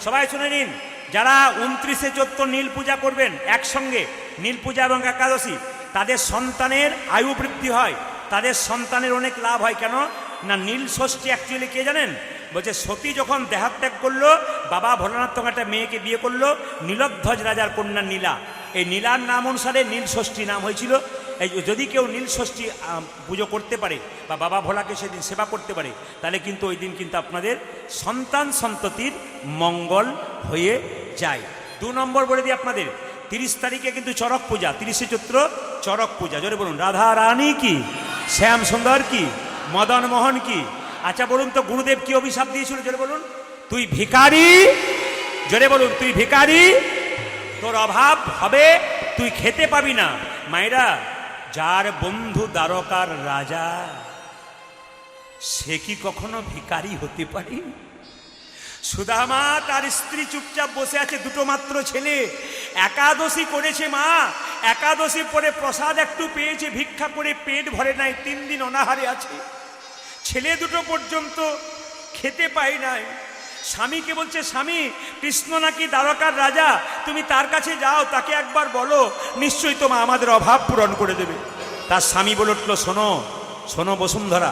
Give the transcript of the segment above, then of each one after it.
সবাই শুনে নিন, যারা 29শে চৈত্র নীল পূজা করবেন একসঙ্গে, নীল পূজা এবং একাদশী, তাদের সন্তানের আয়ু বৃদ্ধি হয়, তাদের সন্তানের অনেক লাভ হয়। কেন না, নীল ষষ্ঠী অ্যাকচুয়ালি কে জানেন? বলছে সতী যখন দেহাত্যাগ করলো, বাবা ভোলানাথ তখন একটা মেয়েকে বিয়ে করলো, নীলধ্বজ রাজার কন্যা নীলা। এই নীলার নাম অনুসারে নীল ষষ্ঠী নাম হয়েছিল। এই যদি কেউ নীল ষষ্ঠী পুজো করতে পারে বা বাবা ভোলাকে সেদিন সেবা করতে পারে, তাহলে কিন্তু ওই দিন কিন্তু আপনাদের সন্তান সন্ততির মঙ্গল হয়ে যায়। 2 নম্বর বলে দিই আপনাদের, 30 তারিখে কিন্তু চড়ক পূজা, 30শে চৈত্র চড়ক পূজা। জোরে বলুন, রাধা রানী কি, শ্যাম সুন্দর কি, মদন মোহন কি। আচ্ছা বলুন তো, গুরুদেব কি অভিশাপ দিয়েছিল? জোরে বলুন, তুই ভিখারি। জোরে বলুন, তুই ভিখারি, তোর অভাব হবে, তুই খেতে পাবি না। মায়েরা, যার বন্ধু দ্বারকার রাজা, সে কি কখনো ভিখারি হতে পারে? সুদামা তার স্ত্রী চুপচাপ বসে আছে, 2টো মাত্র ছেলে, একাদশী করেছে মা, একাদশী পরে প্রসাদ একটু পেয়েছে, ভিক্ষা করে পেট ভরে নাই, 3 দিন অনাহারে আছে, ছেলে 2টো পর্যন্ত খেতে পাই নাই। স্বামীকে বলছে, স্বামী, কৃষ্ণ নাকি দ্বারকার রাজা, তুমি তার কাছে যাও, তাকে একবার বলো, নিশ্চয়ই তোমা আমাদের অভাব পূরণ করে দেবে। তার স্বামী বলে উঠল, শোনো শোনো বসুন্ধরা,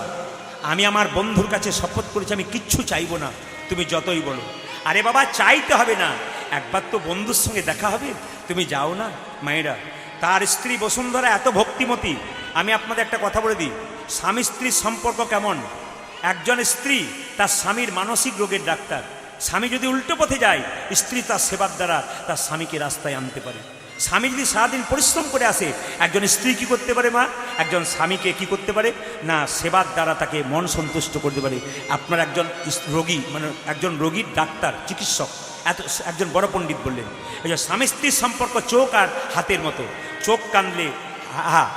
আমি আমার বন্ধুর কাছে শপথ করেছি আমি কিচ্ছু চাইবো না, তুমি যতই বলো। আরে বাবা, চাইতে হবে না, একবার তো বন্ধুর সঙ্গে দেখা হবে, তুমি যাও না। মায়েরা, তার স্ত্রী বসুন্ধরা এত ভক্তিমতী। আমি আপনাদের একটা কথা বলে দিই, স্বামী স্ত্রীর সম্পর্ক কেমন। একজন স্ত্রী তার স্বামীর মানসিক রোগের ডাক্তার। স্বামী যদি উল্টো পথে যায়, স্ত্রী তার সেবার দ্বারা তার স্বামীকে রাস্তায় আনতে পারে। স্বামী যদি সারাদিন পরিশ্রম করে আসে, একজন স্ত্রী কি করতে পারে মা? একজন স্বামীকে কি করতে পারে না, সেবার দ্বারা তাকে মন সন্তুষ্ট করতে পারে। আপনার একজন রোগী, মানে একজন রোগীর ডাক্তার, চিকিৎসক, একজন বড় পণ্ডিত বললেন, এই যে স্বামী স্ত্রীর সম্পর্ক চোখ আর হাতের মতো। চোখ কাঁদলে,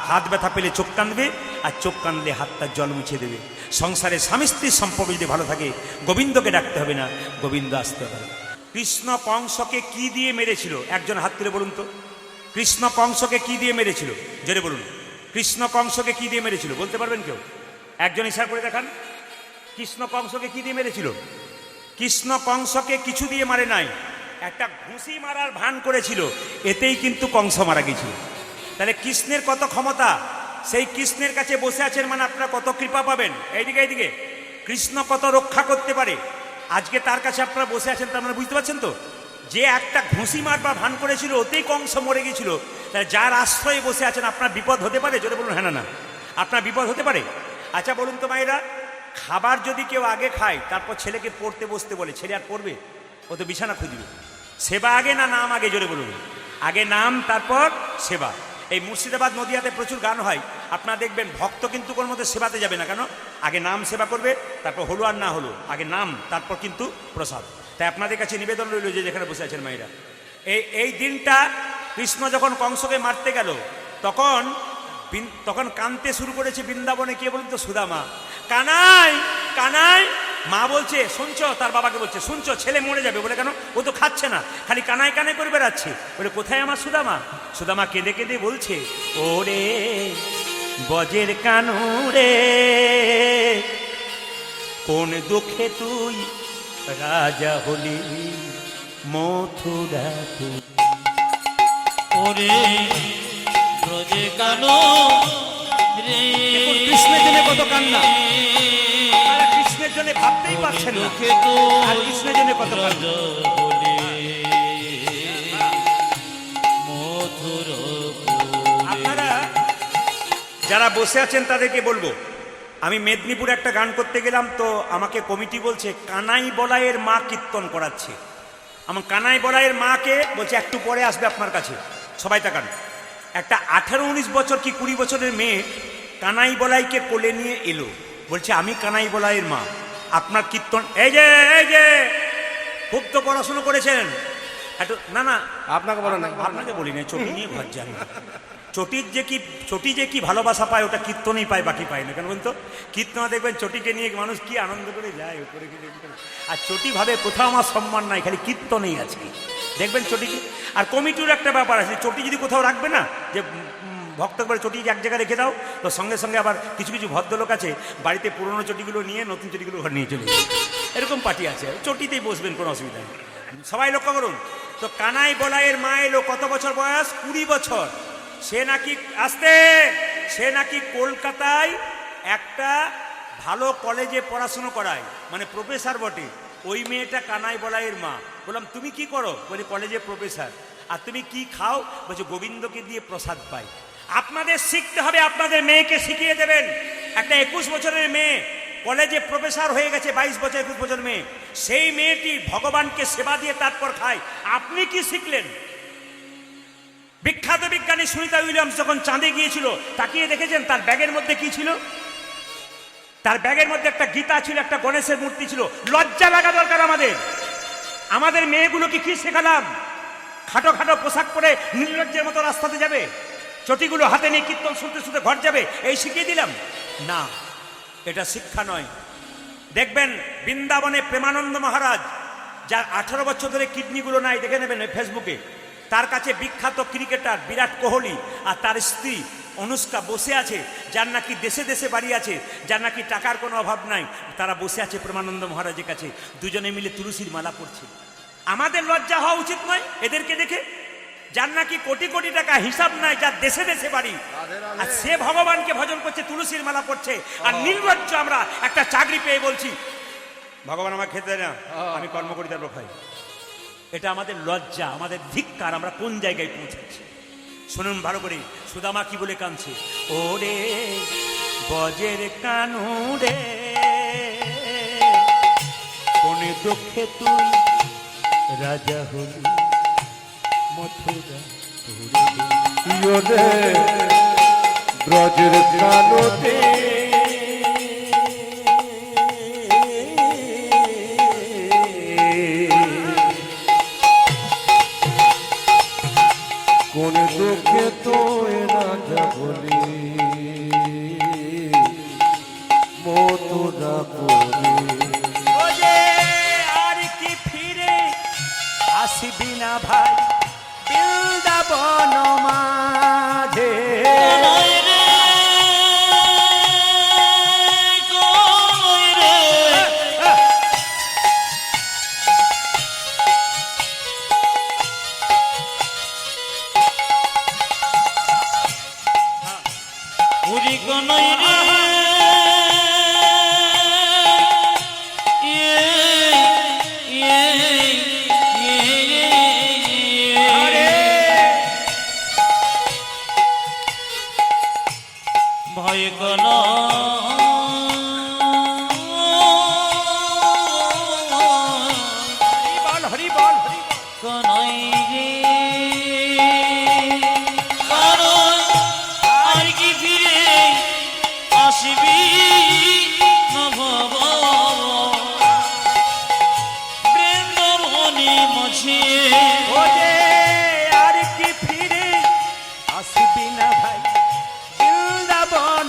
হাত ব্যথা পেলে চোখ কাঁদবে, আর চোখ কাঁদলে হাতটা জল মুছে দেবে। সংসারে স্বামী স্ত্রীর সম্পর্ক যদি ভালো থাকে, গোবিন্দকে ডাকতে হবে না, গোবিন্দ আসতে পারে। কৃষ্ণ কংসকে কি দিয়ে মেরেছিল? একজন হাত তুলে বলুন তো, কৃষ্ণ কংসকে কি দিয়ে মেরেছিল? জোরে বলুন, কৃষ্ণ কংসকে কি দিয়ে মেরেছিল? বলতে পারবেন কেউ? একজন ইশারা করে দেখান, কৃষ্ণ কংসকে কি দিয়ে মেরেছিল? কৃষ্ণ কংসকে কিছু দিয়ে মারে নাই, একটা ঘুষি মারার ভান করেছিল, এতেই কিন্তু কংস মারা গেছিল। তাহলে কৃষ্ণের কত ক্ষমতা, সেই কৃষ্ণের কাছে বসে আছেন মানে আপনারা কত কৃপা পাবেন। এইদিকে কৃষ্ণ কত রক্ষা করতে পারে, আজকে তার কাছে আপনারা বসে আছেন, তার মানে বুঝতে পারছেন তো, যে একটা ঘুষি মারবার ভান করেছিল ওতেই কংস মরে গেছিল। তাহলে যার আশ্রয়ে বসে আছেন, আপনার বিপদ হতে পারে? জোরে বলুন হ্যাঁ না, আপনার বিপদ হতে পারে। আচ্ছা বলুন তো মায়েরা, খাবার যদি কেউ আগে খায়, তারপর ছেলেকে পড়তে বসতে বলে, ছেলে আর পড়বে? ও তো বিছানা খুঁজবে। সেবা আগে না নাম আগে? জোরে বলুন, আগে নাম তারপর সেবা। এই মুর্শিদাবাদ নদিয়াতে প্রচুর গান হয়, আপনারা দেখবেন ভক্ত কিন্তু কোন মধ্যে সেবাতে যাবে না, কেন? আগে নাম সেবা করবে, তারপর হলো আর না হলো, আগে নাম তারপর কিন্তু প্রসাদ। তাই আপনাদের কাছে নিবেদন রইল, যে যেখানে বসে আছেন মায়েরা, এই দিনটা কৃষ্ণ যখন কংসকে মারতে গেল, তখন কানতে শুরু করেছে বৃন্দাবনে। কে বলুন তো? সুদামা। কানাই কানাই, মা বলছে শুনছো, তার বাবাকে বলছে শুনছো, ছেলে মরে যাবে। বলে কেন? ও তো খাচ্ছে না, খালি কানাই কানাই করে বেড়াচ্ছে। বলে কোথায় আমার সুদামা? সুদামা কেঁদে কেঁদে বলছে, ওরে বজের কানু রে, কোন দুঃখে তুই রাজা হলি মথুরা। ওরে ব্রজে কানো রে, কৃষ্ণের জন্য কত কান্না, কৃষ্ণের জন্য ভাবতেই পারছেন না, আর কৃষ্ণের জন্য কত কান্না। আপনারা যারা বসে আছেন তাদেরকে বলবো, আমি মেদিনীপুরে একটা গান করতে গেলাম, তো আমাকে কমিটি বলছে কানাই বলাইয়ের মা কীর্তন করাচ্ছে। আমার কানাই বলাইয়ের মাকে বলছে একটু পরে আসবে আপনার কাছে, সবাই তাকান। একটা 18-19 বছর কি 20 বছরের মেয়ে কানাই বলাইকে কোলে নিয়ে এলো, বলছে আমি কানাই বলাইয়ের মা, আপনার কীর্তন। এই যে খুব তো পড়াশুনো করেছেন, একটু না আপনাকে বলো না, আপনাকে বলি না, চটি নিয়ে ঘর যান। চটি যে কি ভালোবাসা পায়, ওটা কীর্তনেই পায়, বাকি পায় না। কেন বলতো? কীর্তনে দেখবেন চটিকে নিয়ে মানুষ কি আনন্দ করে যায় উপরে, আর চটি ভাবে কোথাও আমার সম্মান নাই, খালি কীর্তনেই আছে, দেখবেন চটিকে। আর কমিটির একটা ব্যাপার আছে, চটি যদি কোথাও রাখবে না, যে ভক্ত করে চটি এক জায়গায় রেখে দাও, তো সঙ্গে সঙ্গে আবার কিছু কিছু ভদ্রলোক আছে বাড়িতে পুরনো চটিগুলো নিয়ে নতুন চটিগুলো ঘর নিয়ে চলে যায়, এরকম পার্টি আছে। চটিতেই বসবেন, কোনো অসুবিধা নেই। সবাই লক্ষ্য করুন। তো কানাই বলাইয়ের মা এলো, কত বছর বয়স? 20 বছর। সে নাকি কলকাতায় একটা ভালো কলেজে পড়াশুনো করায়, মানে প্রফেসর বটে। ওই মেয়েটা কানাই বলাইয়ের মা। বললাম তুমি কি করো? বলি কলেজে প্রফেসর। আর তুমি কি খাও? বলছে গোবিন্দকে দিয়ে প্রসাদ পাই। আপনাদের শিখতে হবে, আপনাদের মেয়েকে শিখিয়ে দেবেন। একটা 21 বছরের মেয়ে কলেজে প্রফেসর হয়ে গেছে, 22 বছর 21 বছর মেয়ে, সেই মেয়েটি ভগবানকে সেবা দিয়ে তারপর খায়। আপনি কি শিখলেন? বিখ্যাত বিজ্ঞানী সুনিতা উইলিয়ামস যখন চাঁদে গিয়েছিল, তাকিয়ে দেখেছেন তার ব্যাগের মধ্যে কি ছিল? তার ব্যাগের মধ্যে একটা গীতা ছিল, একটা গণেশের মূর্তি ছিল। লজ্জা লাগা দরকার আমাদের। আমাদের মেয়েগুলোকে কি শেখালাম? খাটো খাটো পোশাক পরে নির্লজ্জের মতো রাস্তাতে যাবে, চটিগুলো হাতে নিয়ে কীর্তন শুনতে শুনতে ঘর যাবে, এই শিখিয়ে দিলাম না। এটা শিক্ষা নয়। দেখবেন বৃন্দাবনে প্রেমানন্দ মহারাজ, যার 18 বছর ধরে কিডনিগুলো নাই, দেখে নেবেন ফেসবুকে, তার কাছে বিখ্যাত ক্রিকেটার বিরাট কোহলি আর তার স্ত্রী অনুষ্কা বসে আছে, যার নাকি দেশে দেশে বাড়ি আছে, যার নাকি টাকার কোনো অভাব নাই, তারা বসে আছে প্রেমানন্দ মহারাজের কাছে, দুজনে মিলে তুলসীর মালা পড়ছে। আমাদের লজ্জা হওয়া উচিত নয় এদেরকে দেখে? যার নাকি কোটি কোটি টাকা হিসাব নাই, যার দেশে দেশে বাড়ি, আর সে ভগবানকে ভজন করছে, তুলসীর মালা পড়ছে। আর নির্লজ্জ আমরা একটা চাকরি পেয়ে বলছি ভগবান আমার খেতে দেয় না, আমি কর্ম করি তারপর খাই। এটা আমাদের লজ্জা, আমাদের ধিক্কার। আমরা কোন জায়গায় পৌঁছাচ্ছি শুনুন ভালো করে। সুদামা কি বলে কাঁদছে? ওরে বজের কানু রে, কোনে দুঃখে তুই রাজা হলি মথুরা রে ব্রজের কানতে কোন দুঃখে তো রাজা বলি মথুরা বলি। ওরে আর কি ফিরে আসবি না ভাই বৃন্দাবন মাঝে? ভয় কোন হরি বল কনই রে, কারণ আর কি ফিরে আসবি নভব বৃন্দাবনে মাঝে। ওরে আর কি ফিরে আসবি না ভাই বৃন্দাবন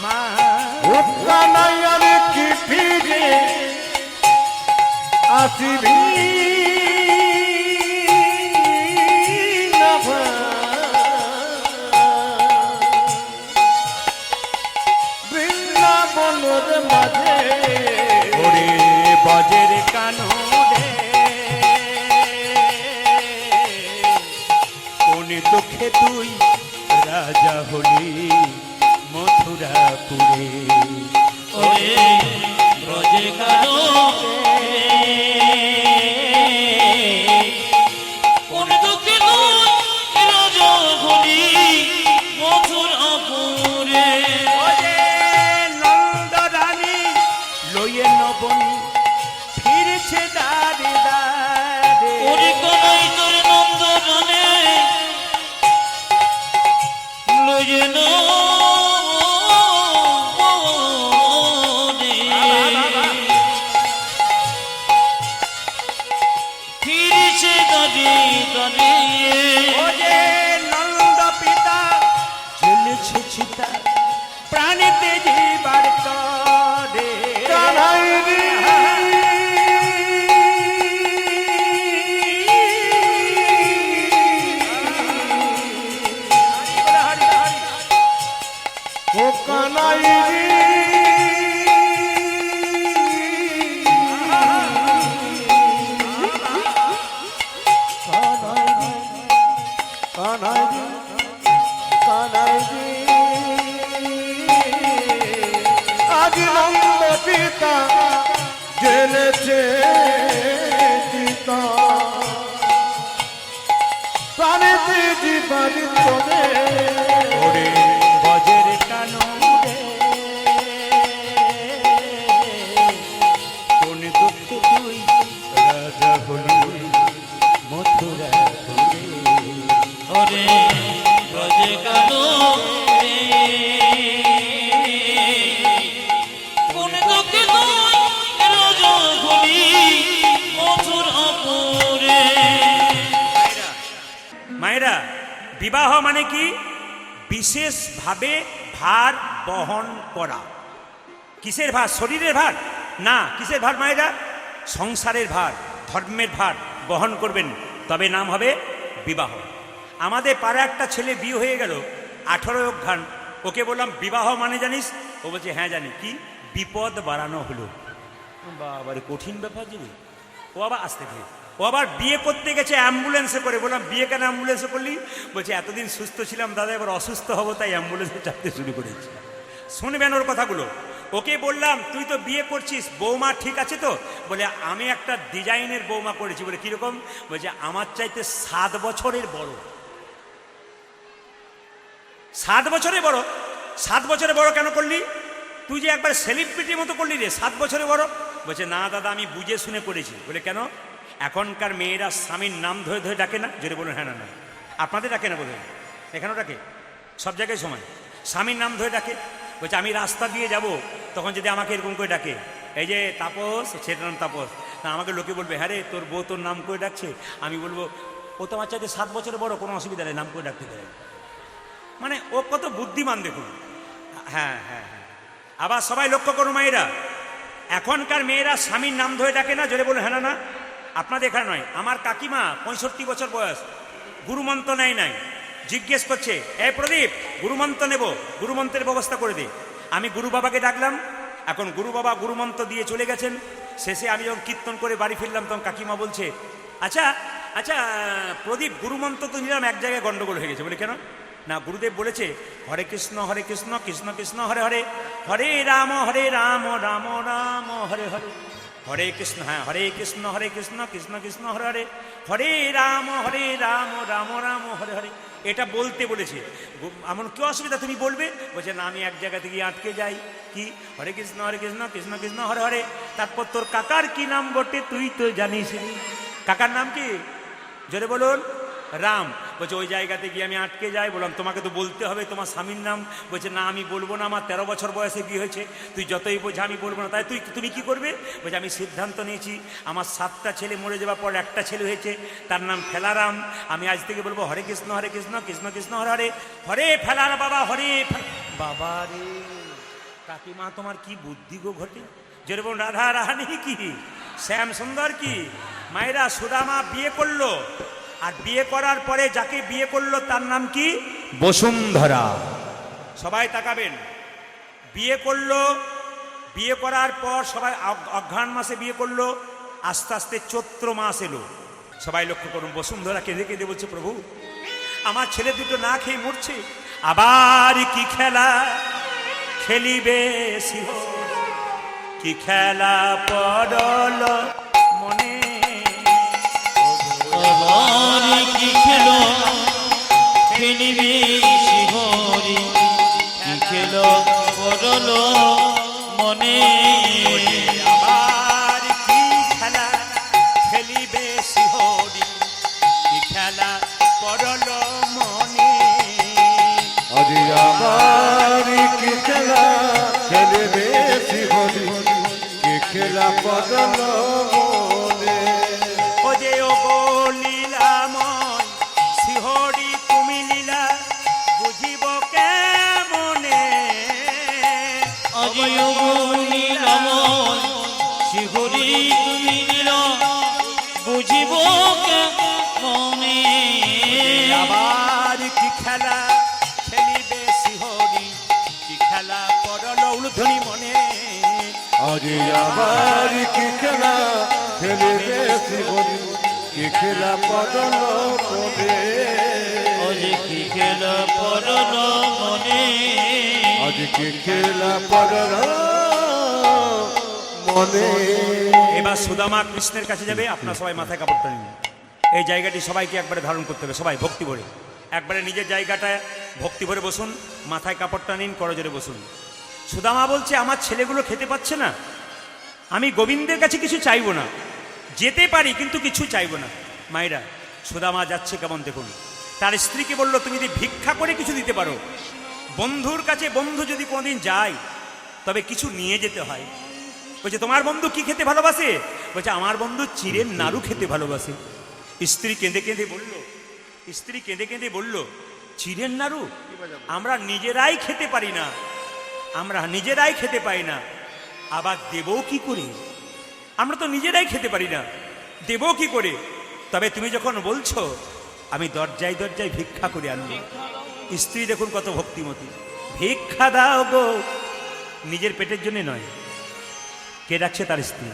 মাঝে? কানাইয়ার কি ফিরে আসবি না বৃন্দাবনের মাঝে? ওরে বজের কানু রে, কোন দুঃখে তুই রাজা হলি মথুরাপুরে? ওরে ব্রজে কানো কোন দুঃখে তুই রাজা হলি মথুরাপুরে? ওরে নন্দ রানী লইয়ে নবনী ফিরছে দাঁড়ে দাঁড়ে। ওরে কানাই তোর নন্দ রানে লয়ে ফিরিছে দাঁড়িয়ে দাঁড়িয়ে। ওরে নন্দ পিতা জ্বলেছে চিতা প্রাণীতে জীবার তরে। কানাই রে ও কানাই রে বেঁচে দিতা প্রাণেতে জীবন তোরে ওরে বজের কাননে কোন দুঃখে তুই রাজা হলি মথুরা ঘুরে। ওরে ব্রজে কালো রে কোন দুঃখে তুই রাজা হলি মথুরাপুরে। মায়েরা, বিবাহ মানে কি? বিশেষভাবে ভার বহন করা। কিসের ভার? শরীরের ভার না। কিসের ভার মায়েরা? সংসারের ভার, ধর্মের ভার বহন করবেন, তবে নাম হবে বিবাহ। আমাদের পাড়া একটা ছেলে বিয়ে হয়ে গেল 18 অঘ্রান। ওকে বললাম বিবাহ মানে জানিস? ও বলছে হ্যাঁ জানি। কি? বিপদ বাড়ানো হলো। বাবারে কঠিন ব্যাপার জিনিস। ও আবার আসতে দিয়ে ও আবার বিয়ে করতে গেছে অ্যাম্বুলেন্সে করে। বললাম বিয়ে কেন অ্যাম্বুলেন্সে করলি? বলছে এতদিন সুস্থ ছিলাম দাদা, এবার অসুস্থ হবো তাই অ্যাম্বুলেন্সে চাপতে শুরু করেছি। শুনবেন ওর কথাগুলো। ওকে বললাম তুই তো বিয়ে করছিস, বৌমা ঠিক আছে তো? বলে আমি একটা ডিজাইনের বৌমা করেছি। বলে কীরকম? বলছে আমার চাইতে 7 বছরের বড়। 7 বছরের বড়? 7 বছরের বড় কেন করলি? তুই যে একবার সেলিব্রিটির মতো করলি রে, 7 বছরের বড়। বলছে না দাদা আমি বুঝে শুনে করেছি। বলে কেন? এখনকার মেয়েরা স্বামীর নাম ধরে ধরে ডাকে না? জোরে বলুন হ্যাঁ না না। আপনাদের ডাকে না বোধ হয়? এখানেও ডাকে, সব জায়গায় সমান। স্বামীর নাম ধরে ডাকে। বলছে আমি রাস্তা দিয়ে যাব, তখন যদি আমাকে এরকম করে ডাকে, এই যে তাপস, সেটার নাম তাপস, তা আমাকে লোকে বলবে হ্যাঁ রে তোর বউ তোর নাম করে ডাকছে। আমি বলবো ও তো আমার চাইতে 7 বছরের বড়, কোনো অসুবিধা নেই, নাম করে ডাকতে পারে। মানে ও কত বুদ্ধিমান দেখুন। হ্যাঁ হ্যাঁ হ্যাঁ। আবার সবাই লক্ষ্য করুন মায়েরা, এখনকার মেয়েরা স্বামীর নাম ধরে ডাকে না? জোরে বলুন হ্যাঁ না না। আপনাদের এখানে নয়, আমার কাকিমা 65 বছর বয়স, গুরুমন্ত্র নেয় নাই। জিজ্ঞেস করছে এই প্রদীপ গুরুমন্ত্র নেব, গুরুমন্ত্রের ব্যবস্থা করে দে। আমি গুরু বাবাকে ডাকলাম। এখন গুরু বাবা গুরুমন্ত্র দিয়ে চলে গেছেন। শেষে আমি যখন কীর্তন করে বাড়ি ফিরলাম তখন কাকিমা বলছে আচ্ছা আচ্ছা প্রদীপ গুরুমন্ত্র তো নিলাম, এক জায়গায় গন্ডগোল হয়ে গেছে। বলে কেন? না গুরুদেব বলেছে হরে কৃষ্ণ কৃষ্ণ কৃষ্ণ হরে হরে, হরে রাম রাম রাম হরে হরে, হরে কৃষ্ণ হ্যাঁ হরে কৃষ্ণ কৃষ্ণ কৃষ্ণ হরে হরে, হরে রাম রাম রাম হরে হরে। এটা বলতে বলেছে। এমন কি অসুবিধা তুমি বলবে? বলছে না আমি এক জায়গা থেকে আটকে যাই। কি? হরে কৃষ্ণ কৃষ্ণ কৃষ্ণ হরে হরে। তারপর তোর কাকার কি নাম বটে তুই তো জানিস? কাকার নাম কি? জোরে বলুন। রাম। বলছে ওই জায়গাতে গিয়ে আমি আটকে যাই। বললাম তোমাকে তো বলতে হবে তোমার স্বামীর নাম। বলছে না আমি বলবো না, আমার 13 বছর বয়সে বিয়ে হয়েছে, তুই যতই বোঝা আমি বলবো না। তাই তুমি কি করবে? বলছে আমি সিদ্ধান্ত নিয়েছি আমার 7টা ছেলে মরে যাওয়ার পর একটা ছেলে হয়েছে, তার নাম ফেলারাম। আমি আজ থেকে বলবো হরে কৃষ্ণ কৃষ্ণ কৃষ্ণ হরে হরে, হরে ফেলার বাবা হরে বাবা রে। কাকিমা তোমার কি বুদ্ধি গো ঘটে। জোরে বলুন রাধা রাহানি কি, শ্যাম সুন্দর কি। মায়েরা সুদামা বিয়ে করলো, আর বিয়ে করার পরে যাকে বিয়ে করলো তার নাম কি? বসুন্ধরা। সবাই তাকাবেন। বিয়ে করলো, বিয়ে করার পর সবাই অঘ্রাণ মাসে বিয়ে করলো, আস্তে আস্তে চৈত্র মাস এলো। সবাই লক্ষ্য করুন, বসুন্ধরা কেঁদে কেঁদে বলছে প্রভু আমার ছেলে দুটো না খেয়ে মরছে, আবার কি খেলা খেলিবে শিব, কি খেলা পড়ল মনে। আবার কি খেলো খেলিবি শিহরি, কি খেলো পড়ল মনে। আবার কি খেলা খেলিবে শিহরি, কি খেলা পড়ল মনে। আজ আবার কি খেলা খেলবে শিহরি, কি খেলা পড়ল মনে। ও যে ও গো লীলাময় শিহরি তুমি লীলা বুঝিব কেমনে। আজিও নীলাময় শিহরি তুমি নীল বুঝিব মনে। আবার কি খেলা খেলিবে শিহরি, কি খেলা পড়ল উলধ্বনি মনে। আজ আবার কি খেলা খেলবে শিহরি, কি খেলা পড়ল মনে। আজ কি খেলা পড়ল মনে। আজ কি খেলা পড়ল মনে। এবার সুদামা কৃষ্ণের কাছে যাবে, আপনার সবাই মাথায় কাপড়টা নিন। এই জায়গাটি সবাইকে একবারে ধারণ করতে হবে, সবাই ভক্তি ভরে একবারে নিজের জায়গাটায় ভক্তি ভরে বসুন, মাথায় কাপড়টা নিন, করজোরে বসুন। সুদামা বলছে আমার ছেলেগুলো খেতে পাচ্ছে না, আমি গোবিন্দের কাছে কিছু চাইবো না, যেতে পারি কিন্তু কিছু চাইবো না। মায়েরা, সুদামা যাচ্ছে কেমন দেখুন। তার স্ত্রীকে বলল তুমি যদি ভিক্ষা করে কিছু দিতে পারো, বন্ধুর কাছে বন্ধু যদি কোনোদিন যায় তবে কিছু নিয়ে যেতে হয়। বলছে তোমার বন্ধু কি খেতে ভালোবাসে? বলছে আমার বন্ধু চিড়ের নাড়ু খেতে ভালোবাসে। স্ত্রী কেঁদে কেঁদে বলল চিড়ের নাড়ু আমরা নিজেরাই খেতে পারি না, আমরা নিজেরাই খেতে পাই না, আবার দেবো কি করে? আমরা তো নিজেরাই খেতে পারি না, দেবো কি করে? তবে তুমি যখন বলছো আমি দরজায় দরজায় ভিক্ষা করে আনবো। স্ত্রী দেখুন কত ভক্তিমতী, ভিক্ষা দাও গো, নিজের পেটের জন্য নয়। কে ডাকছে? তার স্ত্রী।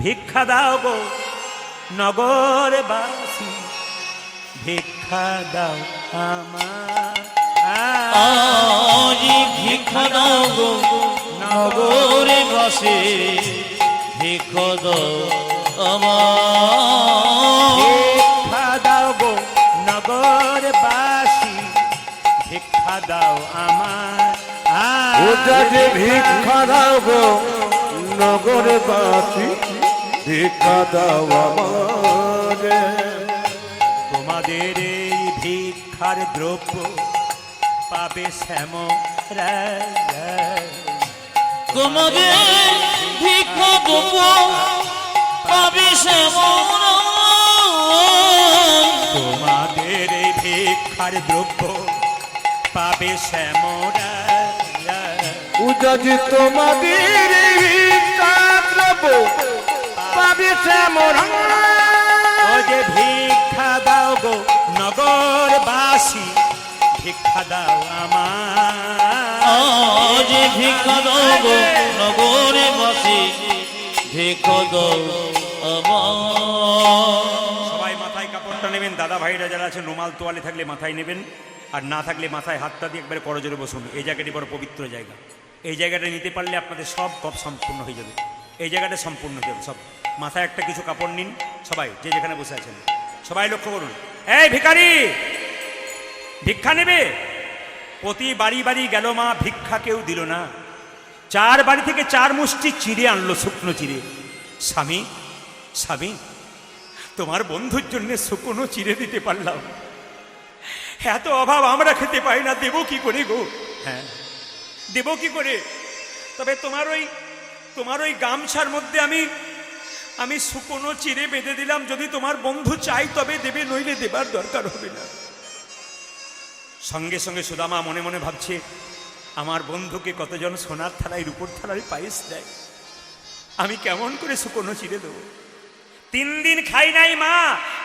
ভিক্ষা দাও গো নগরবাসী, ভিক্ষা দাও আমার, আজ ভিক্ষা দাও গো নগরে বসে, ভিক্ষা দাও আমার, ভিক্ষা দাও গো নগরবাসী, ভিক্ষা দাও আমার। ও যাতে ভিক্ষা দাও গো নগরবাসী, ভিক্ষা দাও আমারে। তোমাদের এই ভিক্ষার দ্রব্য পাবে শ্যাম তোমাদের ভিক্ষা দেব পাবে শ্যামল, তোমাদের এই ভিক্ষার দ্রব্য পাবে শ্যাম। ও যাতে তোমাদের ভিক্ষা দ্রব্য পাবে শ্যামল। ও যে ভিক্ষা দাও গো নগরবাসী, ভিক্ষা দাও আমার। আজ ভিক্ষা দাও গো নগরে বসে, ভিক্ষা দাও আমার। সবাই মাথায় কাপড়টা নেবেন, দাদা ভাইরা যারা আছেন রুমাল তোয়ালে থাকলে মাথায় নেবেন, আর না থাকলে মাথায় হাতটা দিয়ে একবারে করজোরে বসুন। এই জায়গাটি বড় পবিত্র জায়গা, এই জায়গাটা নিতে পারলে আপনাদের সব গপ সম্পূর্ণ হয়ে যাবে, এই জায়গাটা সম্পূর্ণ হয়ে যাবে। সব মাথায় একটা কিছু কাপড় নিন, সবাই যে যেখানে বসে আছেন সবাই লক্ষ্য করুন। এই ভিখারি, ভিক্ষা নেবে? প্রতি বাড়ি বাড়ি গেল মা, ভিক্ষা কেউ দিল না। 4 বাড়ি থেকে 4 মুষ্টি চিড়ে আনলো, শুকনো চিড়ে। স্বামী, স্বামী, তোমার বন্ধুর জন্য শুকনো চিড়ে দিতে পারলাম, এত অভাব আমরা খেতে পাই না, দেবো কি করে গো? হ্যাঁ, দেবো কি করে? তবে তোমার ওই গামছার মধ্যে আমি শুকনো চিড়ে বেঁধে দিলাম, যদি তোমার বন্ধু চাই তবে দেবে, নইলে দেবার দরকার হবে না। সঙ্গে সঙ্গে সুদামা মনে মনে ভাবছে, আমার বন্ধুকে কতজন সোনার থালায় রূপোর থালায় পায়েস দেয়, আমি কেমন করে শুকনো চিড়ে দেবো? 3 দিন খাই নাই মা,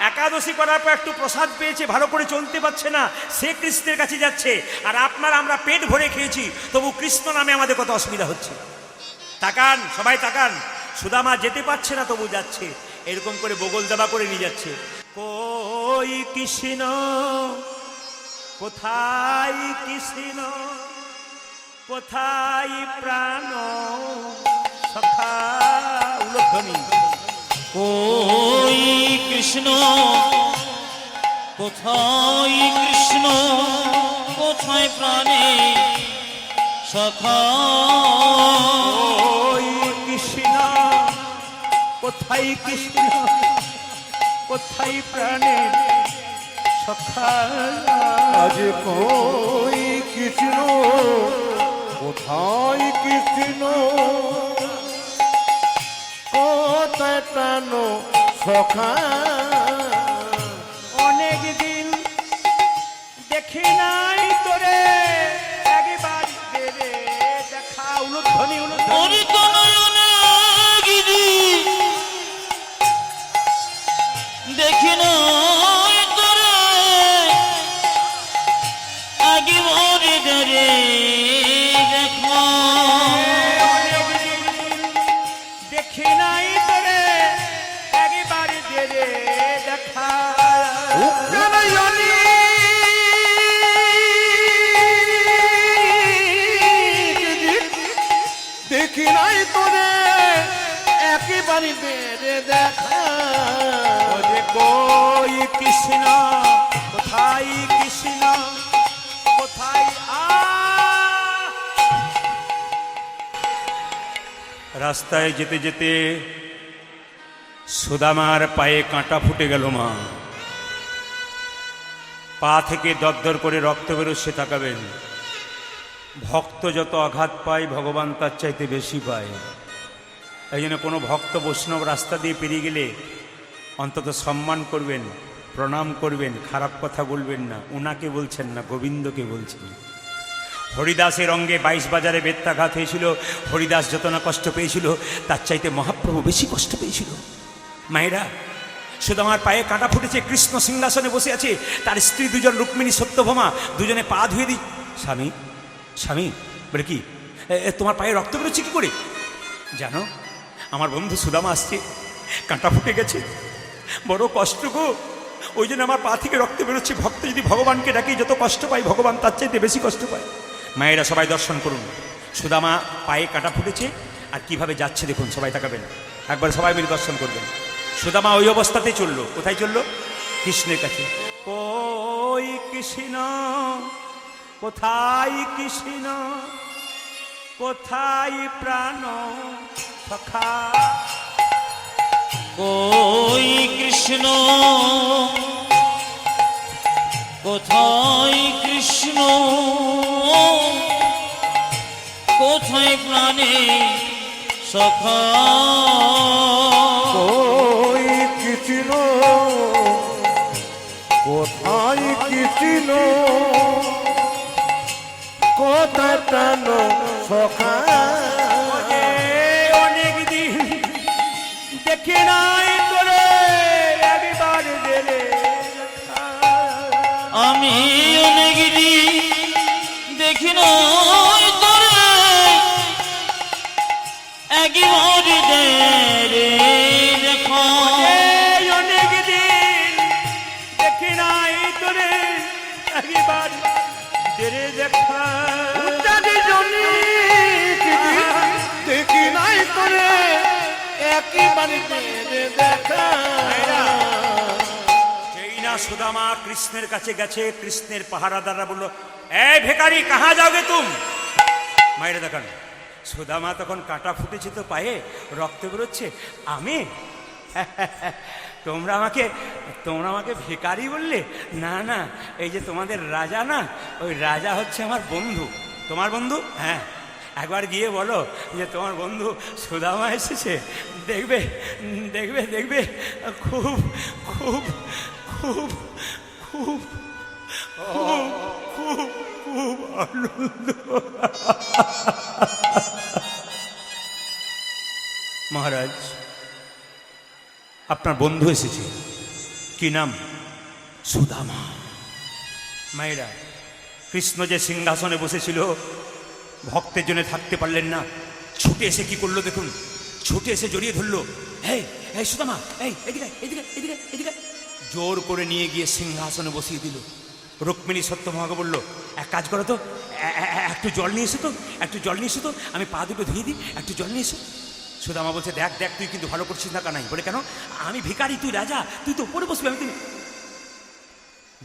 একাদশী করার পর একটু প্রসাদ পেয়েছে, ভালো করে চলতে পারছে না, সে কৃষ্ণের কাছে যাচ্ছে। আর আমরা পেট ভরে খেয়েছি, তবু কৃষ্ণ নামে আমাদের কত অসুবিধা হচ্ছে। তাকান, সবাই তাকান, সুদামা যেতে পারছে না তবু যাচ্ছে, এরকম করে বগল দাবা করে নিয়ে যাচ্ছে। কই কৃষ্ণ, কোথায় কৃষ্ণ, কোথায় প্রাণ সখা, উলধ্বনি। কই কৃষ্ণ, কোথায় কৃষ্ণ, কোথায় প্রাণে সখা, ওই কৃষ্ণ, কোথায় কৃষ্ণ, কোথায় প্রাণে সখা। আজ কই কৃষ্ণ, কোথায় কৃষ্ণ, কোথায় প্রাণ সখা। অনেক দিন দেখি নাই তোরে, একবার দে রে দেখা। উলধ্বনি, উলধ্বনি। অরিতনয়নে গিরি দেখি নাই তোরে, আগে ভরে ধরে দেখা। দেখি নাই তোরে, একবার দে রে দেখা। দেখি নাই তোরে, একেবারে দে রে কৃষ্ণ কোথায় কৃষ্ণ কোথায় রাস্তায় যেতে যেতে সুদামার পায়ে কাঁটা ফুটে গেল মা। পা থেকে দরদর করে রক্ত বেরোচ্ছে, তাকাবেন। ভক্ত যত আঘাত পায় ভগবান তার চাইতে বেশি পায়। এই জন্য কোনো ভক্ত বৈষ্ণব রাস্তা দিয়ে পেরিয়ে গেলে অন্তত সম্মান করবেন, প্রণাম করবেন, খারাপ কথা বলবেন না। উনাকে বলছেন না, গোবিন্দকে বলছেন। হরিদাসের অঙ্গে 22 বাজারে বেত্রাঘাত হয়েছিল। হরিদাস যত না কষ্ট পেয়েছিল তার চাইতে মহাপ্রভু বেশি কষ্ট পেয়েছিল। মায়েরা, সুদামার পায়ে কাঁটা ফুটেছে, কৃষ্ণ সিংহাসনে বসে আছে, তার স্ত্রী দুজন রুক্মিণী সত্যভামা দুজনে পা ধুয়ে দিই। স্বামী স্বামী বলে কি তোমার পায়ে রক্ত বেরোচ্ছে কি করে? জানো, আমার বন্ধু সুদামা আসছে, কাঁটা ফুটে গেছে, বড় কষ্ট গো, ওই জন্য আমার পা থেকে রক্ত বেরোচ্ছে। ভক্ত যদি ভগবানকে ডাকে যত কষ্ট পায় ভগবান তার চাইতে বেশি কষ্ট পায়। মায়েরা সবাই দর্শন করুন, সুদামা পায়ে কাঁটা ফুটেছে আর কিভাবে যাচ্ছে দেখুন। সবাই তাকাবেন, একবার সবাই মিলে দর্শন করবেন। সুদামা ওই অবস্থাতে চললো, কোথায় চললো? কৃষ্ণের কাছে। ওই কৃষ্ণ কোথায় কৃষ্ণ কোথায় প্রাণ সখা, কই কৃষ্ণ কোথায় কৃষ্ণ কোথায় প্রাণে সখা, ওই কৃষ্ণ কোথায় কৃষ্ণ কোথায় প্রাণ সখা, অনেক দিন দেখে নাই তোরে একবার দেরে, আমি অনেক দিন দেখি নাই তোরে একবার দে রে দেখা, অনেক দিন দেখে নাই তোরে একবার দেরে দেখা, দেখি নাই করে একেবারে দেখা। যেই না সুদামা কৃষ্ণের কাছে গেছে, কৃষ্ণের পাহারাদাররা বললো, এই ভিখারি কাহা যাওগে তুম? মায়েরা দেখান, সুদামা তখন কাঁটা ফুটেছে তো পায়ে, রক্ত বেরোচ্ছে। আমি তোমরা আমাকে ভিখারি বললে? না না, এই যে তোমাদের রাজা না, ওই রাজা হচ্ছে আমার বন্ধু। তোমার বন্ধু? হ্যাঁ, একবার গিয়ে বলো যে তোমার বন্ধু সুদামা এসেছে, দেখবে দেখবে দেখবে খুব খুব খুব খুব খুব খুব খুব আনন্দ। মহারাজ, আপনার বন্ধু এসেছে। কি নাম? সুদামা। মায়েরা, কৃষ্ণ যে সিংহাসনে বসেছিল, ভক্তের জন্য থাকতে পারলেন না, ছুটে এসে কি করলো দেখুন, ছুটে এসে জড়িয়ে ধরলো। এই এই সুদামা, এই এদিকে এদিকে এদিকে এদিকে, জোর করে নিয়ে গিয়ে সিংহাসনে বসিয়ে দিল। রুক্মিণী সত্যভামাকে বললো, এক কাজ করো তো, একটু জল নিয়ে এসো তো, একটু জল নিয়ে এসো তো, আমি পা দুটো ধুয়ে দিই, একটু জল নিয়ে এসো। সুদামা বলছে, দেখ দেখ, তুই কিন্তু ভালো করছিস না। কানাই বলে, কেন? আমি ভিখারি, তুই রাজা, তুই তো উপরে বসবি, আমি তুমি।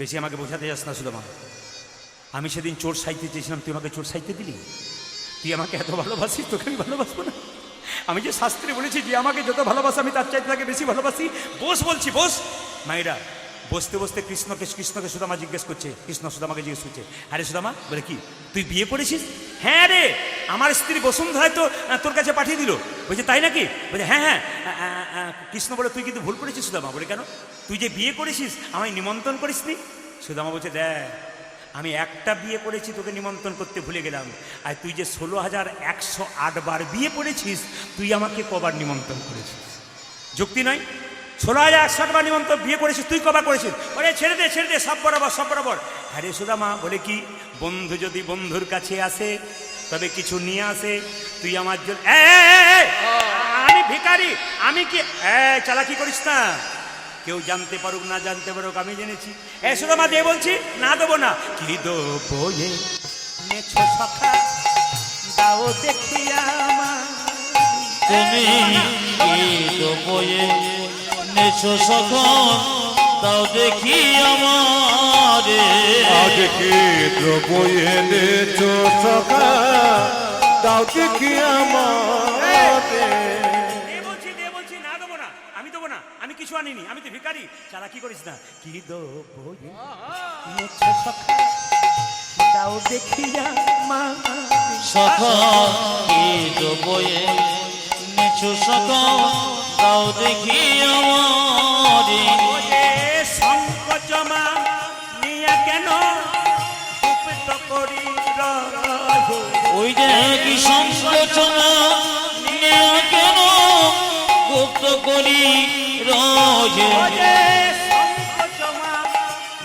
বেশি আমাকে বোঝাতে যাস না সুদামা, আমি সেদিন চোর সাইতে চেয়েছিলাম, তুই আমাকে চোর সাইতে দিলি। তুই আমাকে এত ভালোবাসিস, তোকে আমি ভালোবাসবো না? আমি যে শাস্ত্রে বলেছি যে আমাকে যত ভালোবাসা আমি তার চাইতে তাকে বেশি ভালোবাসি। বস বলছি, বস। মায়েরা, বসতে বসতে কৃষ্ণকে সুদামা জিজ্ঞেস করছে, কৃষ্ণ সুদামাকে জিজ্ঞেস করছে, আরে সুদামা, বলে কি তুই বিয়ে করেছিস? হ্যাঁ রে, আমার স্ত্রী বসুন্ধরায় তো তোর কাছে পাঠিয়ে দিল। বলছে, তাই নাকি? বলে, হ্যাঁ হ্যাঁ। কৃষ্ণ বলে, তুই কিন্তু ভুল করেছিস সুদামা। বলে, কেন? তুই যে বিয়ে করেছিস আমায় নিমন্ত্রণ করিসনি। সুদামা বলছে, দেখ, আমি একটা বিয়ে করেছি, তোকে নিমন্ত্রণ করতে ভুলে গেলাম, আর তুই যে 16,108 বার বিয়ে করেছিস, তুই আমাকে কবার নিমন্ত্রণ করেছিস? যুক্তি নয়। 16,108 বার নিমন্ত্রণ বিয়ে করেছিস, তুই কবার করেছিস? বলে, ছেড়ে দে ছেড়ে দে, সব বরাবর সব বরাবর। হ্যাঁ রে সুদামা, বলে কি, বন্ধু যদি বন্ধুর কাছে আসে তবে কিছু নিয়ে আসে। তুই আমার জন্য, আমি ভিখারি, আমি কি চালাকি করিস না, কেউ জানতে পারুক না জানতে পারুক, আমি জেনেছি। সুদামা দিয়ে বলছি, না দেবো না। কি দেবো নেছো সখা, দাও দেখিয়া তুমি কি তো বয়ে নেছো সখন দাও দেখি আমারে আজ কি দ্রব্য এনেছো সখা দাও দেখি আমারে দে বলছি না দেবো না, আমি দেবো না, আমি কিছু আনিনি, আমি তো ভিখারি। চালা কি করিস না, কি দেবো এনেছো সখা দাও দেখি আমারে। সখা কি বয়ে নেছো সখা দাও দেখি আমারে ওরে সংকোচমা নিয়া কেন গুপ্ত করি রহে। ওই যে কি সংকোচনা নেয়া কেন গুপ্ত করি রয়ে ওরে সংকোচমা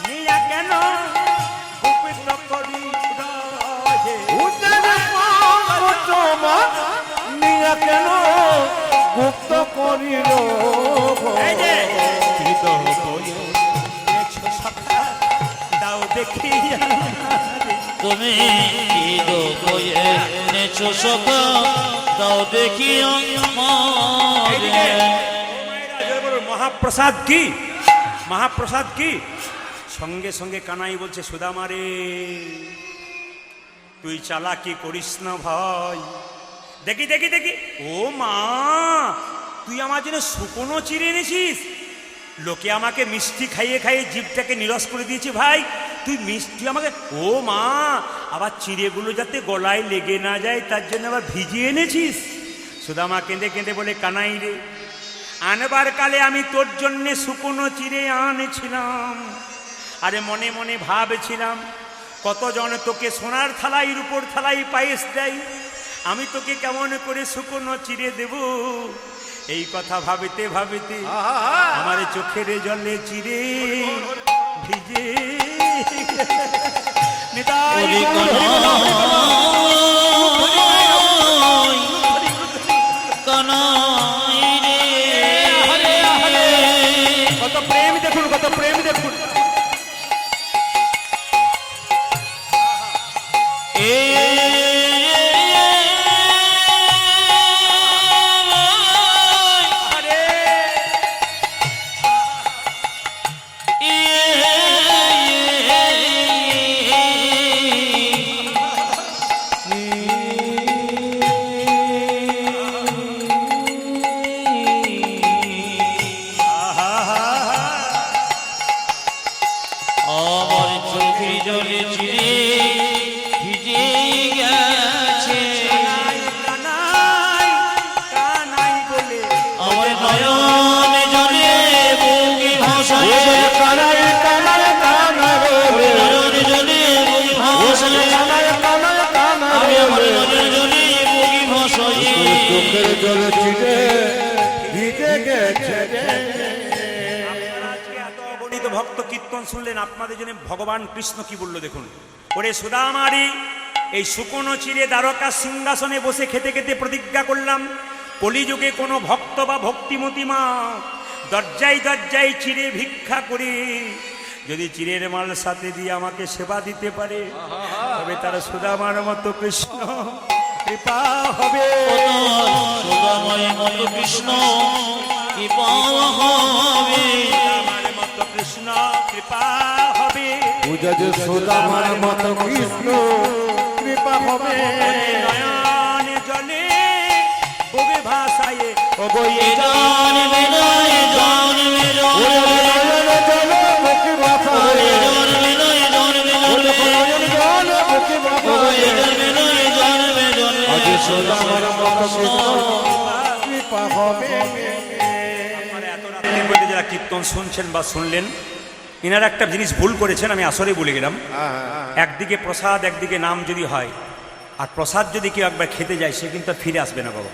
নিয়া কেন গুপ্ত করি রহে। নিয়া কেন গুপ্ত করিল এই যে কি দেবো এনেছো সখা দাও দেখি আমারে। তুমি কি বয়ে নেছো সখা দাও দেখি আমারে মহাপ্রসাদ কি, মহাপ্রসাদ কি? সঙ্গে সঙ্গে কানাই বলছে সুদামারে তুই চালাকি করিস না ভাই। দেখি দেখি দেখি, ও মা তুই আমার জন্য শুকনো চিড়ে এনেছিস। লোকে আমাকে মিষ্টি খাইয়ে খাইয়ে জিভটাকে নিরস করে দিয়েছি ভাই, তুই মিষ্টি আমাকে, ও মা আবার চিড়েগুলো যাতে গলায় লেগে না যায় তার জন্য আবার ভিজিয়ে এনেছিস। সুদামা কেঁদে কেঁদে বলে কানাই রে আনবার কালে আমি তোর জন্যে শুকনো চিড়ে আনেছিলাম, আরে মনে মনে ভাবছিলাম কতজন তোকে সোনার থালাই রূপোর থালাই পায়েস দেয়, আমি তোকে কেমন করে শুকনো চিড়ে দেব। এই কথা ভাবিতে ভাবিতে আমার চোখের জলে চিড়ে ভিজে নিতাই ওরে কানাই রে কত প্রেম দেখুন, কত প্রেম দেখুন। আরে আমার চোখে জলে চিড়ে ভিজে গেছে কানাই কানাই কানাই বলে আমার নয়ন জলে বুকে ভাসায় কানাই কানাই কানাই রে নয়ন জলে বুকে ভাসায় কানাই কানাই কানাই আমি আমার রে নয়ন জলে বুকে ভাসায় চোখের জলে ছিটে ভিজে গেছে রে। আপনারা আজকে এত অগণিত ভক্ত কীর্তন শুনলেন, আপনাদের জন্য ভগবান কৃষ্ণ কি বললো দেখুন। ওরে সুদামারি এই শুকনো চিড়ে দ্বারকা সিংহাসনে বসে খেতে খেতে প্রতিজ্ঞা করলাম কলিযুগে কোনো ভক্ত বা ভক্তিমতী মা দরজায় দরজায় চিড়ে ভিক্ষা করে যদি চিড়ের মাল সাথে দিয়ে আমাকে সেবা দিতে পারে তবে তারা সুদামার মতো কৃষ্ণ কৃপা হবে। সুদাময় মতো কৃষ্ণ কি পাওয়া হবে আমার মতো কৃষ্ণ কৃপা হবে। পূজা যে সুদামার মতো কৃষ্ণ কৃপা হবে। নয়নে জলে ববে ভাষায় ও বই জান বিনয় জান ওরে বিনয় নয়ন জলে মুখে ভাষায়, জান বিনয় জান ওরে বিনয় নয়ন জলে মুখে ভাষায়, জান বিনয় জান বিনয় আজ সুদামার মতো কৃষ্ণ কৃপা হবে। আপনারা এত রাত্রির মধ্যে যারা কীর্তন শুনছেন বা শুনলেন এনারা একটা জিনিস ভুল করেছেন, আমি আসরে বলে গেলাম। একদিকে প্রসাদ একদিকে নাম যদি হয় আর প্রসাদ যদি কেউ একবার খেতে যায় সে কিন্তু আর ফিরে আসবে না বাবা।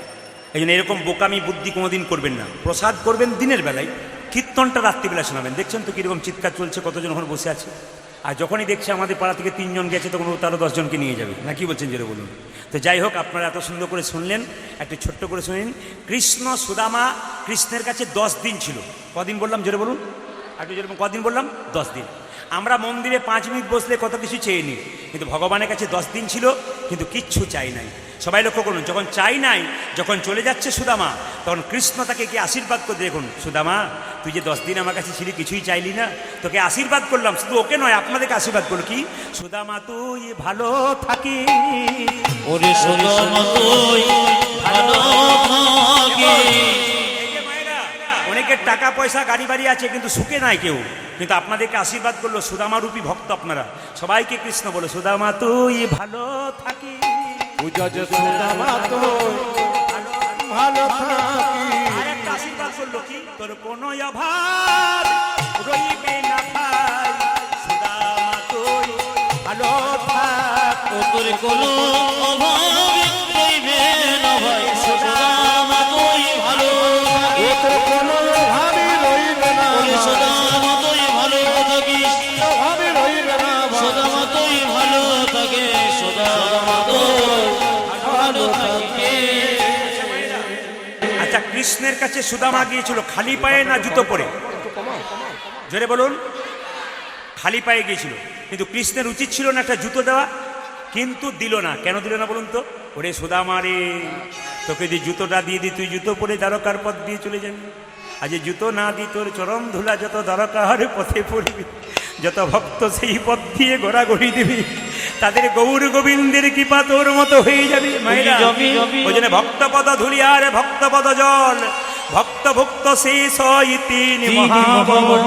এই জন্য এরকম বোকামি বুদ্ধি কোনোদিন করবেন না। প্রসাদ করবেন দিনের বেলায়, কীর্তনটা রাত্রিবেলা শোনাবেন। দেখছেন তো কীরকম চিৎকার চলছে, কতজন ওখানে বসে আছে। আর যখনই দেখছে আমাদের পাড়া থেকে 3 জন গেছে তখন ও তারও 10 জনকে নিয়ে যাবে না, কি বলছেন জোরে বলুন। তো যাই হোক, আপনারা এত সুন্দর করে শুনলেন, একটু ছোট্ট করে শুনেন। কৃষ্ণ সুদামা কৃষ্ণের কাছে 10 দিন ছিল। কদিন বললাম জোরে বলুন? একটু যেরকম কদিন বললাম 10 দিন। আমরা মন্দিরে 5 মিনিট বসলে কত কিছু চেয়ে নিই, কিন্তু ভগবানের কাছে 10 দিন ছিল, কিন্তু কিচ্ছু চাই নাই। সবাই লক্ষ্য করুন, যখন চাই নাই, যখন চলে যাচ্ছে সুদামা, তখন কৃষ্ণ তাকে কি আশীর্বাদ করে, দেখুন সুদামা তুই যে 10 দিন আমার কাছে ছিলি, কিছুই চাইলি না, তোকে আশীর্বাদ করলাম। শুধু ওকে নয়, আপনাদেরকে আশীর্বাদ করলো কি, সুদামা তুই ভালো থাকি, ওরে সুদামা তুই ভালো থাকি। এই যে মায়েরা, অনেকের টাকা পয়সা গাড়ি বাড়ি আছে, কিন্তু সুখে নাই কেউ, কিন্তু আপনাদেরকে আশীর্বাদ করলো। সুদামা রূপী ভক্ত আপনারা, সবাইকে কৃষ্ণ বলো, সুদামা তুই ভালো থাকি, পূজা যে সুদামা তুই ভালো থাকি। আর একটা আশীর্বাদ করলো কি, তোর কোনো অভাব রইবে না ভাই, সুদামা তুই ভালো থাক, ও তোর কোনো অভাব রইবে না ভাই, সুদামা তুই ভালো থাকি। ও তোর কোনো ভাবি রইবে না, ওরে সুদামা তুই ভালো থাকিস, ভাবি রইবে না, সুদামা তুই ভালো থাকে, সুদামা তুই ভালো থাকে। আচ্ছা, কৃষ্ণের কাছে সুদামা গিয়েছিল খালি পায়ে না জুতো পরে? জোরে বলুন। খালি পায়ে গিয়েছিল, কিন্তু কৃষ্ণের উচিত ছিল না একটা জুতো দেওয়া, কিন্তু দিল না। কেন দিল না বলুন তো? ওরে সুদামা রে, তোকে যদি জুতোটা দিয়ে দিই, তুই জুতো পরে দ্বারকার পথ দিয়ে চলে যাবি। আজ জুতো না দিই, তোর চরম ধুলা যত দ্বারকার পথে পড়বি, যত ভক্ত সেই পথ দিয়ে ঘোরাঘুরি দিবি, তাদের গৌর গোবিন্দের কৃপা তোর মতো হয়ে যাবে। মায়েরা, ওই জন্য ভক্তপদ ধুলি আর ভক্তপদ জল, ভক্ত ভক্ত শেষ তিনি মহাবল।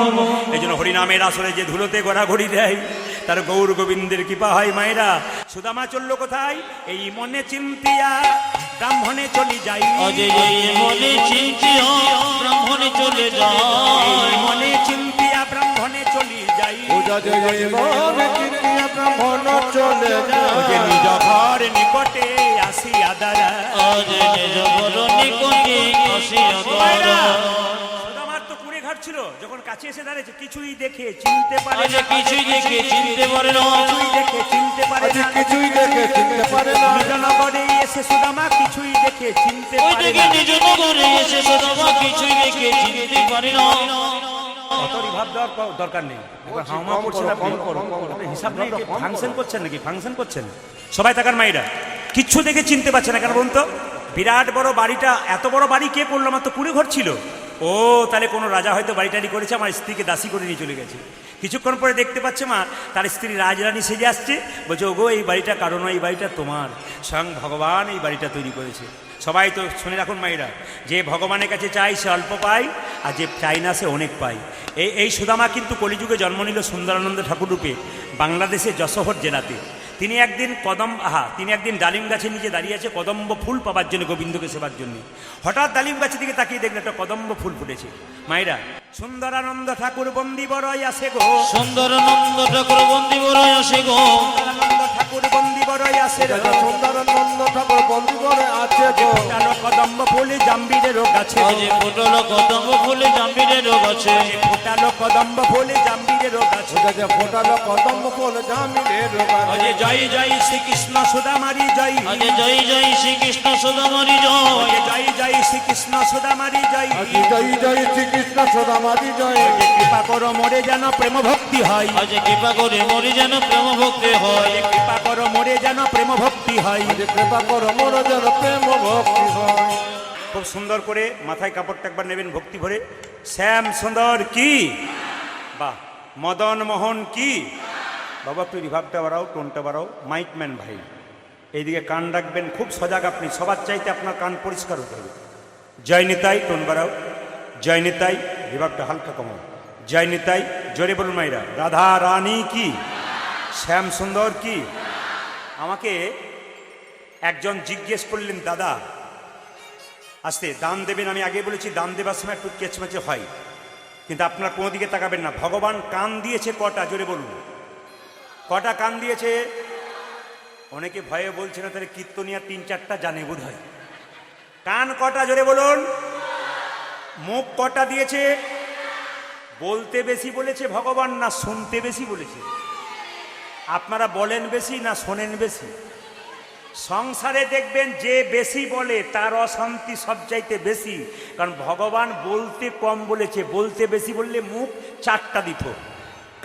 এই জন্য হরিনামের আসরে যে ধুলোতে ঘোরাঘুরি দেয়, তার গৌর গোবিন্দের কৃপা হয়। মায়েরা, সুদামা চলল কোথায়? এই মনে চিন্তিয়া ব্রাহ্মণে চলি যাই, অজয় মনে চিন্তিয়া ব্রাহ্মণে চলে যায়, মনে চিন্তিয়া ব্রাহ্মণে চলি যাই, পূজা যে মনে চিন্তিয়া ব্রাহ্মণ চলে ও যে যায়, নিজ ঘর নিকটে আসিয়া দাঁড়া। অজয় নিজ ঘর নিকটে আসিয়া দাঁড়া। সুদামার তো কুড়ে ঘাট ছিল, যখন কাছে এসে দাঁড়িয়েছে, কিছুই দেখে চিনতে পারে আজ না, কিছুই দেখে চিনতে পারে না, কিছুই দেখে চিনতে পারে আজ না, কিছুই দেখে চিনতে পারে না, নিজ নগরে এসে সুদামা কিছুই দেখে চিনতে ওই পারে দেখে না। নিজ নগরে এসে সুদামা কিছুই দেখে চিনতে পারে না। অতরি ভাব দেওয়ার দরকার নেই, একবার হাওমা করছেন আপনি, আপনি হিসাব নেই, ফাংশন করছেন নাকি? ফাংশন করছেন সবাই। তাকার মাইরা কিচ্ছু দেখে চিনতে পারছে না, কেন বলুন তো? বিরাট বড় বাড়িটা, এত বড় বাড়ি কে করলো? আমার তো কুড়ে ঘর ছিল। ও তাহলে কোনো রাজা হয়তো বাড়িটারি করেছে, আমার স্ত্রীকে দাসী করে নিয়ে চলে গেছে। কিছুক্ষণ পরে দেখতে পাচ্ছে মা, তার স্ত্রী রাজরানী সেজে আসছে, বলছে ওগো এই বাড়িটা কারণ এই বাড়িটা তোমার, স্বয়ং ভগবান এই বাড়িটা তৈরি করেছে। সবাই তো শুনে রাখুন মায়েরা, যে ভগবানের কাছে চাই সে অল্প পায়, আর যে চাই না সে অনেক পায়। এই সুদামা কিন্তু কলিযুগে জন্ম নিল সুন্দরানন্দ ঠাকুর রূপে, বাংলাদেশের যশোহর জেলাতে। তিনি একদিন ডালিম গাছের নিচে দাঁড়িয়ে আছে কদম্ব ফুল পাবার জন্য, গোবিন্দকে সেবার জন্য। হঠাৎ ডালিম গাছের দিকে তাকিয়ে দেখলে একটা কদম্ব ফুল ফুটেছে। মায়েরা, সুন্দরানন্দ ঠাকুর বন্দি বড়ই আসে গো, সুন্দরানন্দ ঠাকুর বন্দি বড়ই আসে গো, সুন্দরানন্দ ঠাকুর বন্দি বড়ই আসে গো, সুন্দরানন্দ ঠাকুর বন্দি করে আছে গো, ফোটালো কদম্ব ফুল জাম্বিরেরও গাছে, আজ ফোটালো কদম্ব ফুলে জাম্বিরেরও গাছে, ফোটালো কদম্ব ফুল জাম্বিরেরও গাছে। পূজা যে ফোটালো কদম্ব ফুল জামিনের গাছে, অজে জয় জয় শ্রীকৃষ্ণ সুদামারি জয়, আজ জয় জয় শ্রীকৃষ্ণ সুদামারি জয়, অজে জয় জয় শ্রীকৃষ্ণ সুদামারি জয়, আজ জয় জয় শ্রীকৃষ্ণ সদামাদি জয়, অজে কৃপা করো মোরে যেন প্রেম ভক্তি হয়, আজ কৃপা করে মরি যেন প্রেম ভক্তি হয়, অজে কৃপা করো মোরে যেন প্রেম ভক্তি হয়। আজ কৃপা করো মোর যেন প্রেম ভক্তি হয়। খুব সুন্দর করে মাথায় কাপড়টা একবার নেবেন ভক্তি ভরে। শ্যাম সুন্দর কি, বাহ, মদন মোহন কি, বাবা একটু রিভাবটা বাড়াও, টোনটা বাড়াও। মাইকম্যান ভাই এইদিকে কান রাখবেন, খুব সজাগ আপনি, সবার চাইতে আপনার কান পরিষ্কার হতে হবে। জয় নিতাই, টোন বাড়াও। জয় নিতাই, রিভাবটা হালকা কমাও। জয় নিতাই, জোরে বলুন মাইরা। রাধা রানী কি, শ্যাম সুন্দর কি। আমাকে একজন জিজ্ঞেস করলেন, দাদা আস্তে দান দেবেন, আমি আগে বলেছি দান দেবার সময় একটু কেচমেচে হয়, কিন্তু আপনার কোনো দিকে তাকাবেন না। ভগবান কান দিয়েছে কটা, জোরে বলুন, কটা কান দিয়েছে? অনেকে ভয়ে বলছে না, তাহলে কীর্তনিয়া 3-4টা জানে বোধ হয়। কান কটা, জোরে বলুন। মুখ কটা দিয়েছে? বলতে বেশি বলেছে ভগবান না শুনতে বেশি বলেছে? আপনারা বলেন বেশি না শোনেন বেশি? সংসারে দেখবেন যে বেশি বলে তার অশান্তি সবচাইতে বেশি, কারণ ভগবান বলতে কম বলেছে, বলতে বেশি বললে মুখ 4টা দিত,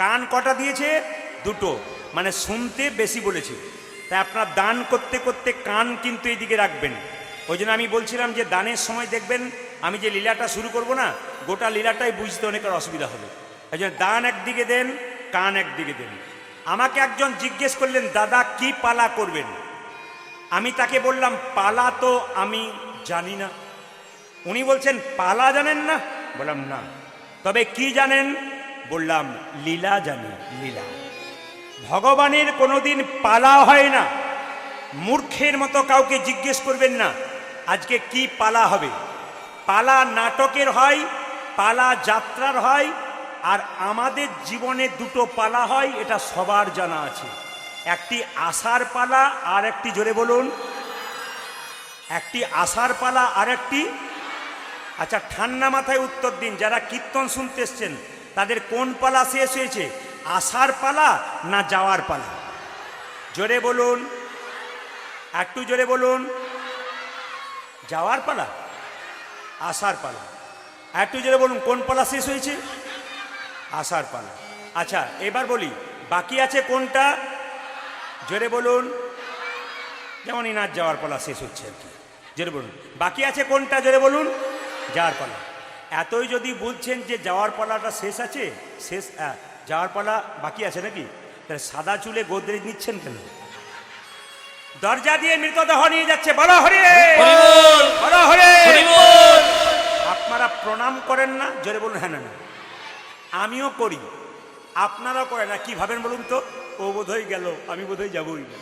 কান কটা দিয়েছে 2টো, মানে শুনতে বেশি বলেছে। তাই আপনার দান করতে করতে কান কিন্তু এইদিকে রাখবেন। ওই জন্য আমি বলছিলাম যে দানের সময় দেখবেন আমি যে লীলাটা শুরু করব না, গোটা লীলাটাই বুঝতে অনেকের অসুবিধা হবে। এই জন্য দান একদিকে দেন, কান একদিকে দেন। আমাকে একজন জিজ্ঞেস করলেন, দাদা কি পালা করবেন? আমি তাকে বললাম, পালা তো আমি জানি না। উনি বলছেন, পালা জানেন না? বললাম না। তবে কি জানেন? বললাম লীলা জানি, লীলা। ভগবানের কোনোদিন পালা হয় না। মূর্খের মতো কাউকে জিজ্ঞেস করবেন না আজকে কি পালা হবে। পালা নাটকের হয়, পালা যাত্রার হয়, আর আমাদের জীবনে 2টো পালা হয়, এটা সবার জানা আছে। একটি আষাঢ় পালা আর একটি, জোরে বলুন, একটি আষাঢ় পালা আর একটি, আচ্ছা ঠান্ডা মাথায় উত্তর দিন, যারা কীর্তন শুনতে এসছেন তাদের কোন পালা শেষ হয়েছে, আষাঢ় পালা না যাওয়ার পালা? জোরে বলুন, একটু জোরে বলুন। যাওয়ার পালা, আষাঢ় পালা। একটু জোরে বলুন, কোন পালা শেষ হয়েছে? আষাঢ় পালা। আচ্ছা এবার বলি, বাকি আছে কোনটা? জোরে বলুন। যেমন ইনার যাওয়ার পালা শেষ হচ্ছে আর কি, জোরে বলুন। বাকি আছে কোনটা? জোরে বলুন। যাওয়ার পালা। এতই যদি বুঝছেন যে যাওয়ার পালাটা শেষ আছে, শেষ, যাওয়ার পালা বাকি আছে নাকি, তাহলে সাদা চুলে গোদরেজ নিচ্ছেন কেন? দরজা দিয়ে মৃতদেহ নিয়ে যাচ্ছে, বলো হরে বলো হরে। আপনারা প্রণাম করেন না? জোরে বলুন। হ্যাঁ, না না, আমিও করি, আপনারা করেন না। কি ভাবেন বলুন তো? ও বোধহয় গেল, আমি বোধহয় যাবই না,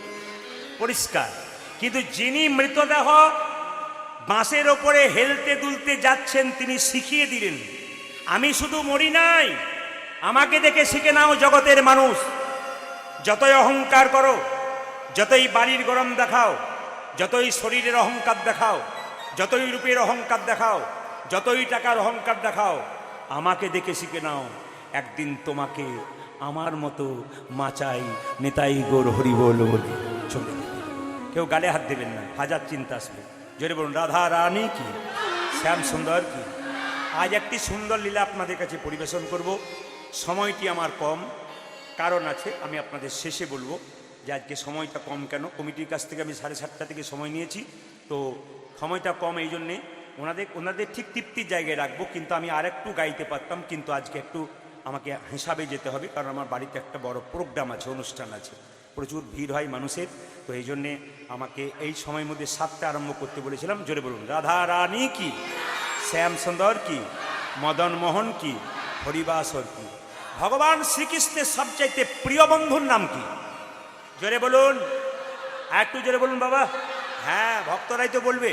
পরিষ্কার। কিন্তু যিনি মৃতদেহ বাঁশের ওপরে হেলতে দুলতে যাচ্ছেন, তিনি শিখিয়ে দিলেন। আমি শুধু মরি নাই, আমাকে দেখে শিখে নাও জগতের মানুষ। যতই অহংকার করো, যতই বাড়ির গরম দেখাও, যতই শরীরের অহংকার দেখাও, যতই রূপের অহংকার দেখাও, যতই টাকার অহংকার দেখাও, আমাকে দেখে শিখে নাও। একদিন তোমাকে আমার মতো মাচাই নেতাই গোর হরি বল বলে চলে যাবে। কেউ গালে হাত দেবেন না, হাজার চিন্তা আসবে। জোরে বলুন, রাধা রানী কি, শ্যাম সুন্দর কি। আজ একটি সুন্দর লীলা আপনাদের কাছে পরিবেশন করব। সময়টি আমার কম, কারণ আছে, আমি আপনাদের শেষে বলবো যে আজকে সময়টা কম কেন। কমিটির কাছ থেকে আমি 7:30 থেকে সময় নিয়েছি, তো সময়টা কম এই জন্যে ওনাদের ঠিক তৃপ্তির জায়গায় রাখবো। কিন্তু আমি আর একটু গাইতে পারতাম, কিন্তু আজকে একটু আমাকে হিসাবে যেতে হবে, কারণ আমার বাড়িতে একটা বড় প্রোগ্রাম আছে, অনুষ্ঠান আছে, প্রচুর ভিড় হয় মানুষের। তো এই জন্যে আমাকে এই সময়ের মধ্যে 7টা আরম্ভ করতে বলেছিলাম। জোরে বলুন, রাধা রানী কি, শ্যাম সুন্দর কি, মদন মোহন কি, হরিবাসর কি। ভগবান শ্রীকৃষ্ণের সবচাইতে প্রিয় বন্ধুর নাম কি? জোরে বলুন, একটু জোরে বলুন বাবা। হ্যাঁ, ভক্তরাই তো বলবে,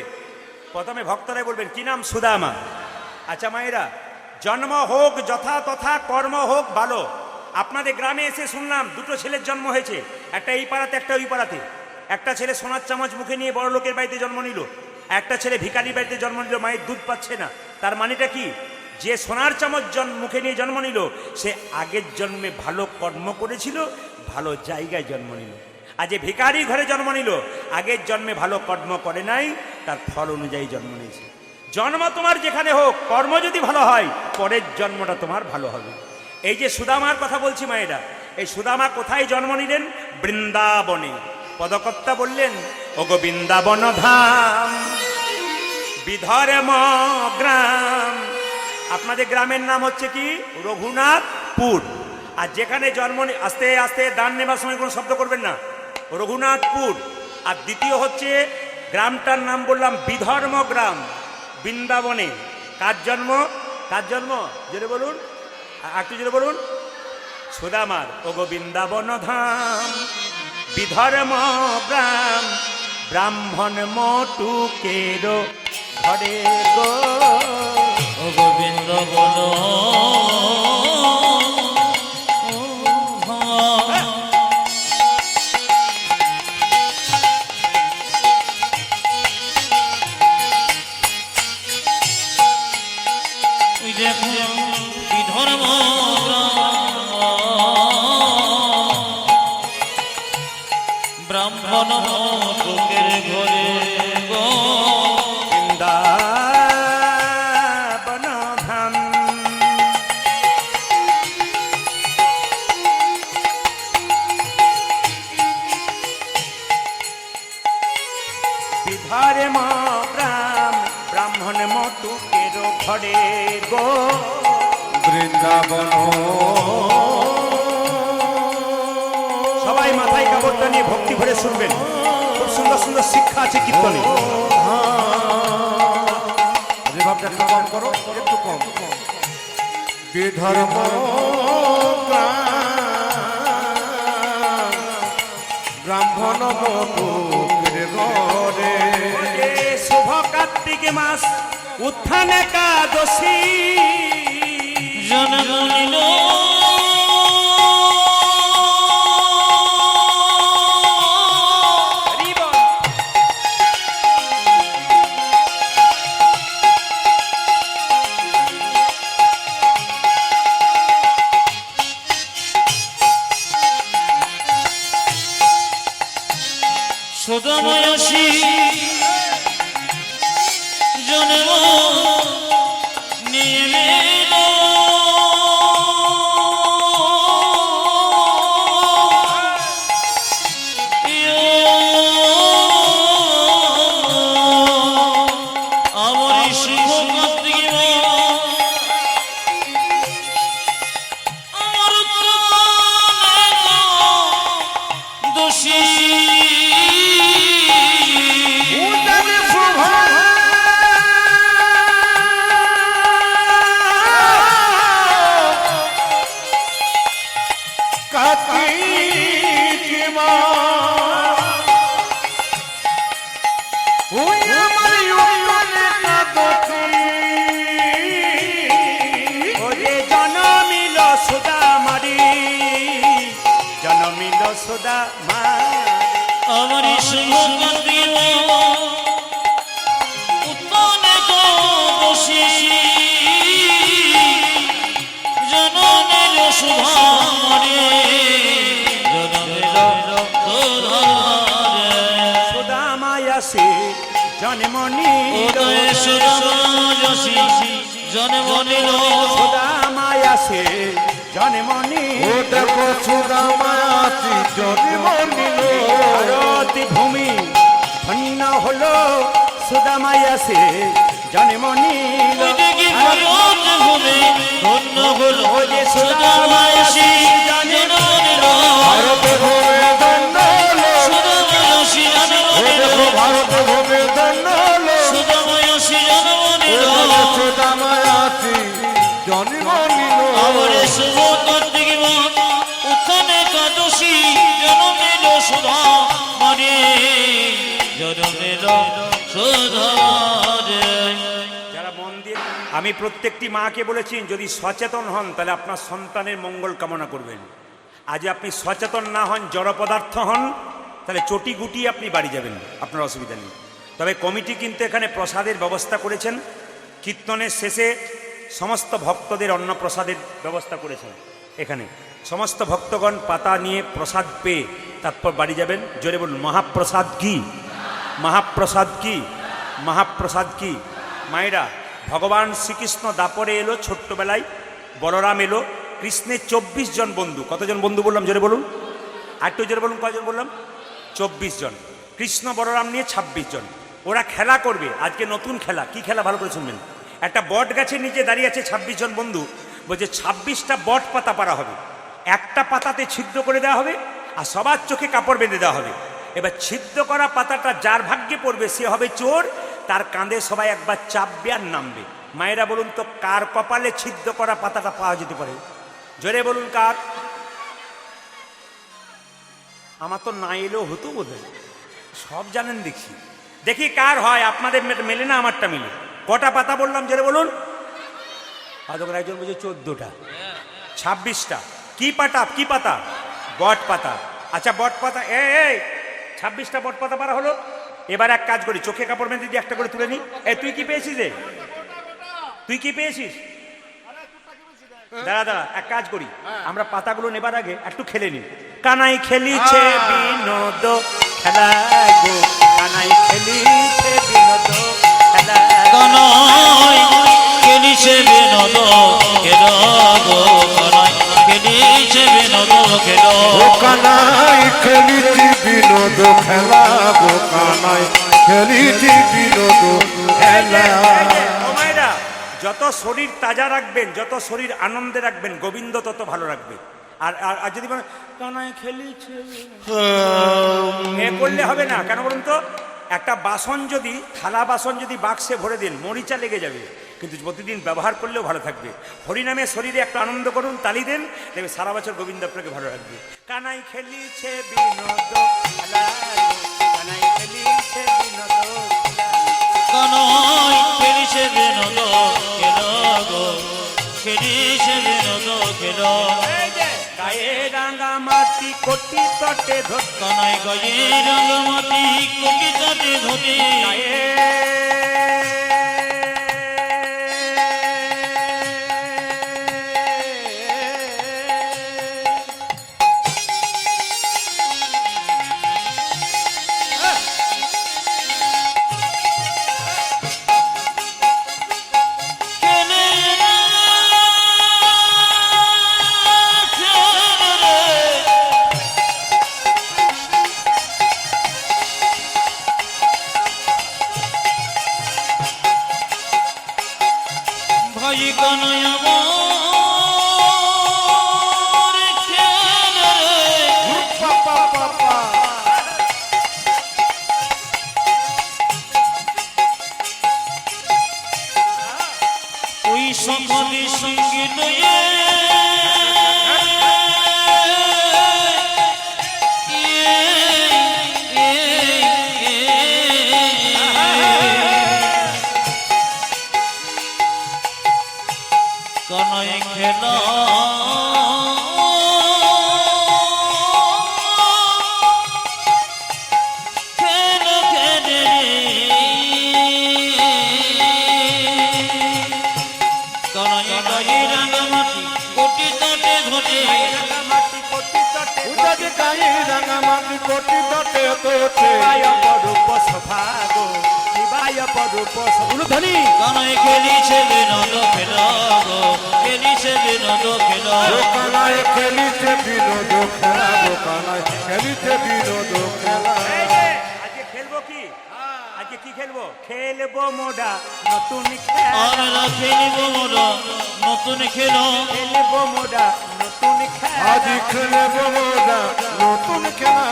প্রথমে ভক্তরাই বলবেন। কি নাম? সুদামা। আচ্ছা মায়েরা, জন্ম হোক যথা তথা, কর্ম হোক ভালো। আপনাদের গ্রামে এসে শুনলাম 2টো ছেলের জন্ম হয়েছে, একটা এই পাড়াতে একটা ওই পাড়াতে। একটা ছেলে সোনার চামচ মুখে নিয়ে বড় লোকের বাড়িতে জন্ম নিল, একটা ছেলে ভিখারির বাড়িতে জন্ম নিল, মায়ের দুধ পাচ্ছে না। তার মানেটা কি? যে সোনার চামচ মুখে নিয়ে জন্ম নিল, সে আগের জন্মে ভালো কর্ম করেছিল, ভালো জায়গায় জন্ম নিল। আর যে ভিখারি ঘরে জন্ম নিল, আগের জন্মে ভালো কর্ম করে নাই, তার ফল অনুযায়ী জন্ম নিয়েছে। জন্ম তোমার যেখানে হোক, কর্ম যদি ভালো হয়, পরের জন্মটা তোমার ভালো হবে। এই যে সুদামার কথা বলছি মায়েরা, এই সুদামা কোথায় জন্ম নিলেন? বৃন্দাবনে। পদকর্তা বললেন, ওগো বৃন্দাবন ধাম, বিধর্ম গ্রাম। আপনাদের গ্রামের নাম হচ্ছে কি? রঘুনাথপুর। আর যেখানে জন্ম, আস্তে আস্তে দান নেবার সময় কোনো শব্দ করবেন না, রঘুনাথপুর। আর দ্বিতীয় হচ্ছে গ্রামটার নাম বললাম বিধর্ম গ্রাম, বৃন্দাবনে। কার জন্ম? কার জন্ম? জোরে বলুন, একটু জোরে বলুন। সুদামার। ওগো বৃন্দাবন ধাম, বিধর্ম গ্রাম, ব্রাহ্মণ মটুকের ঘরে গো। ওগো বৃন্দাবন বিধর্ম ব্রাহ্মণ মটুকের তোকেরও ঘরে গো বৃন্দাবন সবাই মাথায় কাপড়টা নিয়ে ভক্তি ভরে শুনবেন, খুব সুন্দর সুন্দর শিক্ষা আছে কীর্তনে। রিভাবটা একটু কম করো, একটু কম। বিধর্ম ব্রাহ্মণ বটুকে ঘরে এ শুভ কার্তিক মাস উত্থান একাদশী জন্ম নিল সদাময়সী জন্ম নিয়ে এলো আমার শুভ কার্তিক আমার দোষী সদা মা আমার শুভ কার্তিক উত্তনে দোষী জননের শুভা মরে সদা মায়াসে জন্ম নিল সুদাময়সী জন্ম নিল সদা মায়াসে জন্ম নিল দেখো সুদামায়াতি জন্ম নিল ভারতী ভূমি ধন্য হলো সুদামায়াসে জন্ম নিল ধন্য হল যে সুদাময়সী জন্ম নিল ভারত ভূমে ধন্য হলো সুদাময়সী জন্ম নিল দেখো ভারত ভূমে ধন্য হলো সুদাময়সী জন্ম নিল সুদামায়াতি জন্ম নিল আমার শুভ কার্তিক উত্থান একাদশী জন্ম নিল সুধা মানে জন্ম নিল সুধা যারা মন দিয়ে আমি প্রত্যেকটি মাকে বলেছি যদি সচেতন হন তাহলে আপনার সন্তানের মঙ্গল কামনা করবেন। আজ আপনি সচেতন না হন, জড় পদার্থ হন, তাহলে চটি গুটি আপনি বাড়ি যাবেন, আপনার অসুবিধা নেই। তবে কমিটি কিন্তু এখানে প্রসাদের ব্যবস্থা করেছেন, কীর্তনের শেষে সমস্ত ভক্তদের অন্নপ্রসাদের ব্যবস্থা করেছেন। এখানে সমস্ত ভক্তগণ পাতা নিয়ে প্রসাদ পেয়ে তারপর বাড়ি যাবেন। জোরে বলুন মহাপ্রসাদ কি, মহাপ্রসাদ কি, মহাপ্রসাদ কি। মায়েরা, ভগবান শ্রীকৃষ্ণ দাপরে এলো ছোট্টবেলায়, বলরাম এলো, কৃষ্ণের 24 জন বন্ধু। কতজন বন্ধু বললাম জোরে বলুন, আরেকটু জোরে বলুন, কয়জন বললাম? 24 জন। কৃষ্ণ বলরাম নিয়ে 26 জন। ওরা খেলা করবে আজকে, নতুন খেলা। কি খেলা ভালো করে শুনবেন। একটা বট গাছের নিচে দাঁড়িয়ে আছে 26 জন বন্ধু, বলছে 26টা বট পাতা পারা হবে, একটা পাতাতে ছিদ্র করে দেওয়া হবে আর সবার চোখে কাপড় বেঁধে দেওয়া হবে। এবার ছিদ্র করা পাতাটা যার ভাগ্যে পড়বে সে হবে চোর, তার কাঁধে সবাই একবার চাপবে আর নামবে। মায়েরা বলুন তো কার কপালে ছিদ্র করা পাতাটা পাওয়া যেতে পারে? জোরে বলুন কার? আমার তো না এলেও হতো বোধহয়, সব জানেন দেখি। দেখি কার হয়, আপনাদের মেলে না আমারটা মিলে। কটা পাতা বললাম জোরে বলুন? একজন বলছে 14টা, 26টা। কি পাতা? কি পাতা? বট পাতা। আচ্ছা বট পাতা, এই 26টা বট পাতা পারা হলো। এবার এক কাজ করি, চোখে কাপড় বেঁধে দিয়ে একটা করে তুলে নি। তুই কি পেয়েছিস রে? তুই কি পেয়েছিস? দাদা দাদা এক কাজ করি, আমরা পাতাগুলো নেবার আগে একটু খেলে নি। কানাই খেলিছে বিনোদ খেলা গো, কানাই খেলিছে বিনোদ খেলা, কানাই খেলিছে বিনোদ খেলা গো, কানাই খেলিছে বিনোদ খেলা, কানাই খেলিছি বিনোদ খেলা গো, কানাই খেলিছি বিনোদ খেলা। যত শরীর তাজা রাখবেন, যত শরীর আনন্দে রাখবেন, গোবিন্দ তত ভালো রাখবে। আর আর যদি বলেন কানাই খেলিছে, এ করলে হবে না। কেন বলুন তো, একটা বাসন যদি, থালা বাসন যদি বাক্সে ভরে দিন, মরিচা লেগে যাবে, কিন্তু প্রতিদিন ব্যবহার করলেও ভালো থাকবে। হরিনামে শরীরে একটু আনন্দ করুন, তালি দেন, দেখবে সারা বছর গোবিন্দ আপনাকে ভালো রাখবে। কানাই খেলিছে বিনোদ খেলা, কানাই খেলিছে বিনোদ খেলা। কানাই খেলিছে বিনোদ খেলা গো, খেলিছে বিনোদ খেলা। এই যে গায়ে রাঙা মাটি কোটি তটে ধরে, কানাই গায়ে রাঙামাটি কোটি তটে ধরে, গায়ে খেলে রে, খেলে রে। ভাই কানাই আমার খেলে রে। পাপা পাপা ওই সকলে সঙ্গে লয়ে কানাই খেলা খেলা খেলে কানাই গায়ে রাঙামাটি কোটি তটে ধরে, রাঙা মাটি কোটি তটে উদাজি গায়ে রাঙামাটি কোটি তটে তোতে শিবায় পরূপ সভাগো, শিবায় পরূপ উলুধ্বনি। কানাই খেলিছে বিনোদ খেলা গো, খেলিছে বিনোদ খেলা। ও কানায় খেলিছে বিনোদ খেলা, ও কানায় খেলিছে বিনোদ খেলা। এই যে, আজকে খেলবো কি? আজকে কি খেলবো? খেলবো মোডা নতুন খেলা, আমরা খেলিব মোরা নতুন খেলা, খেলবো মোডা নতুন খেলা। আজি খেলবো মোরা নতুন খেলা,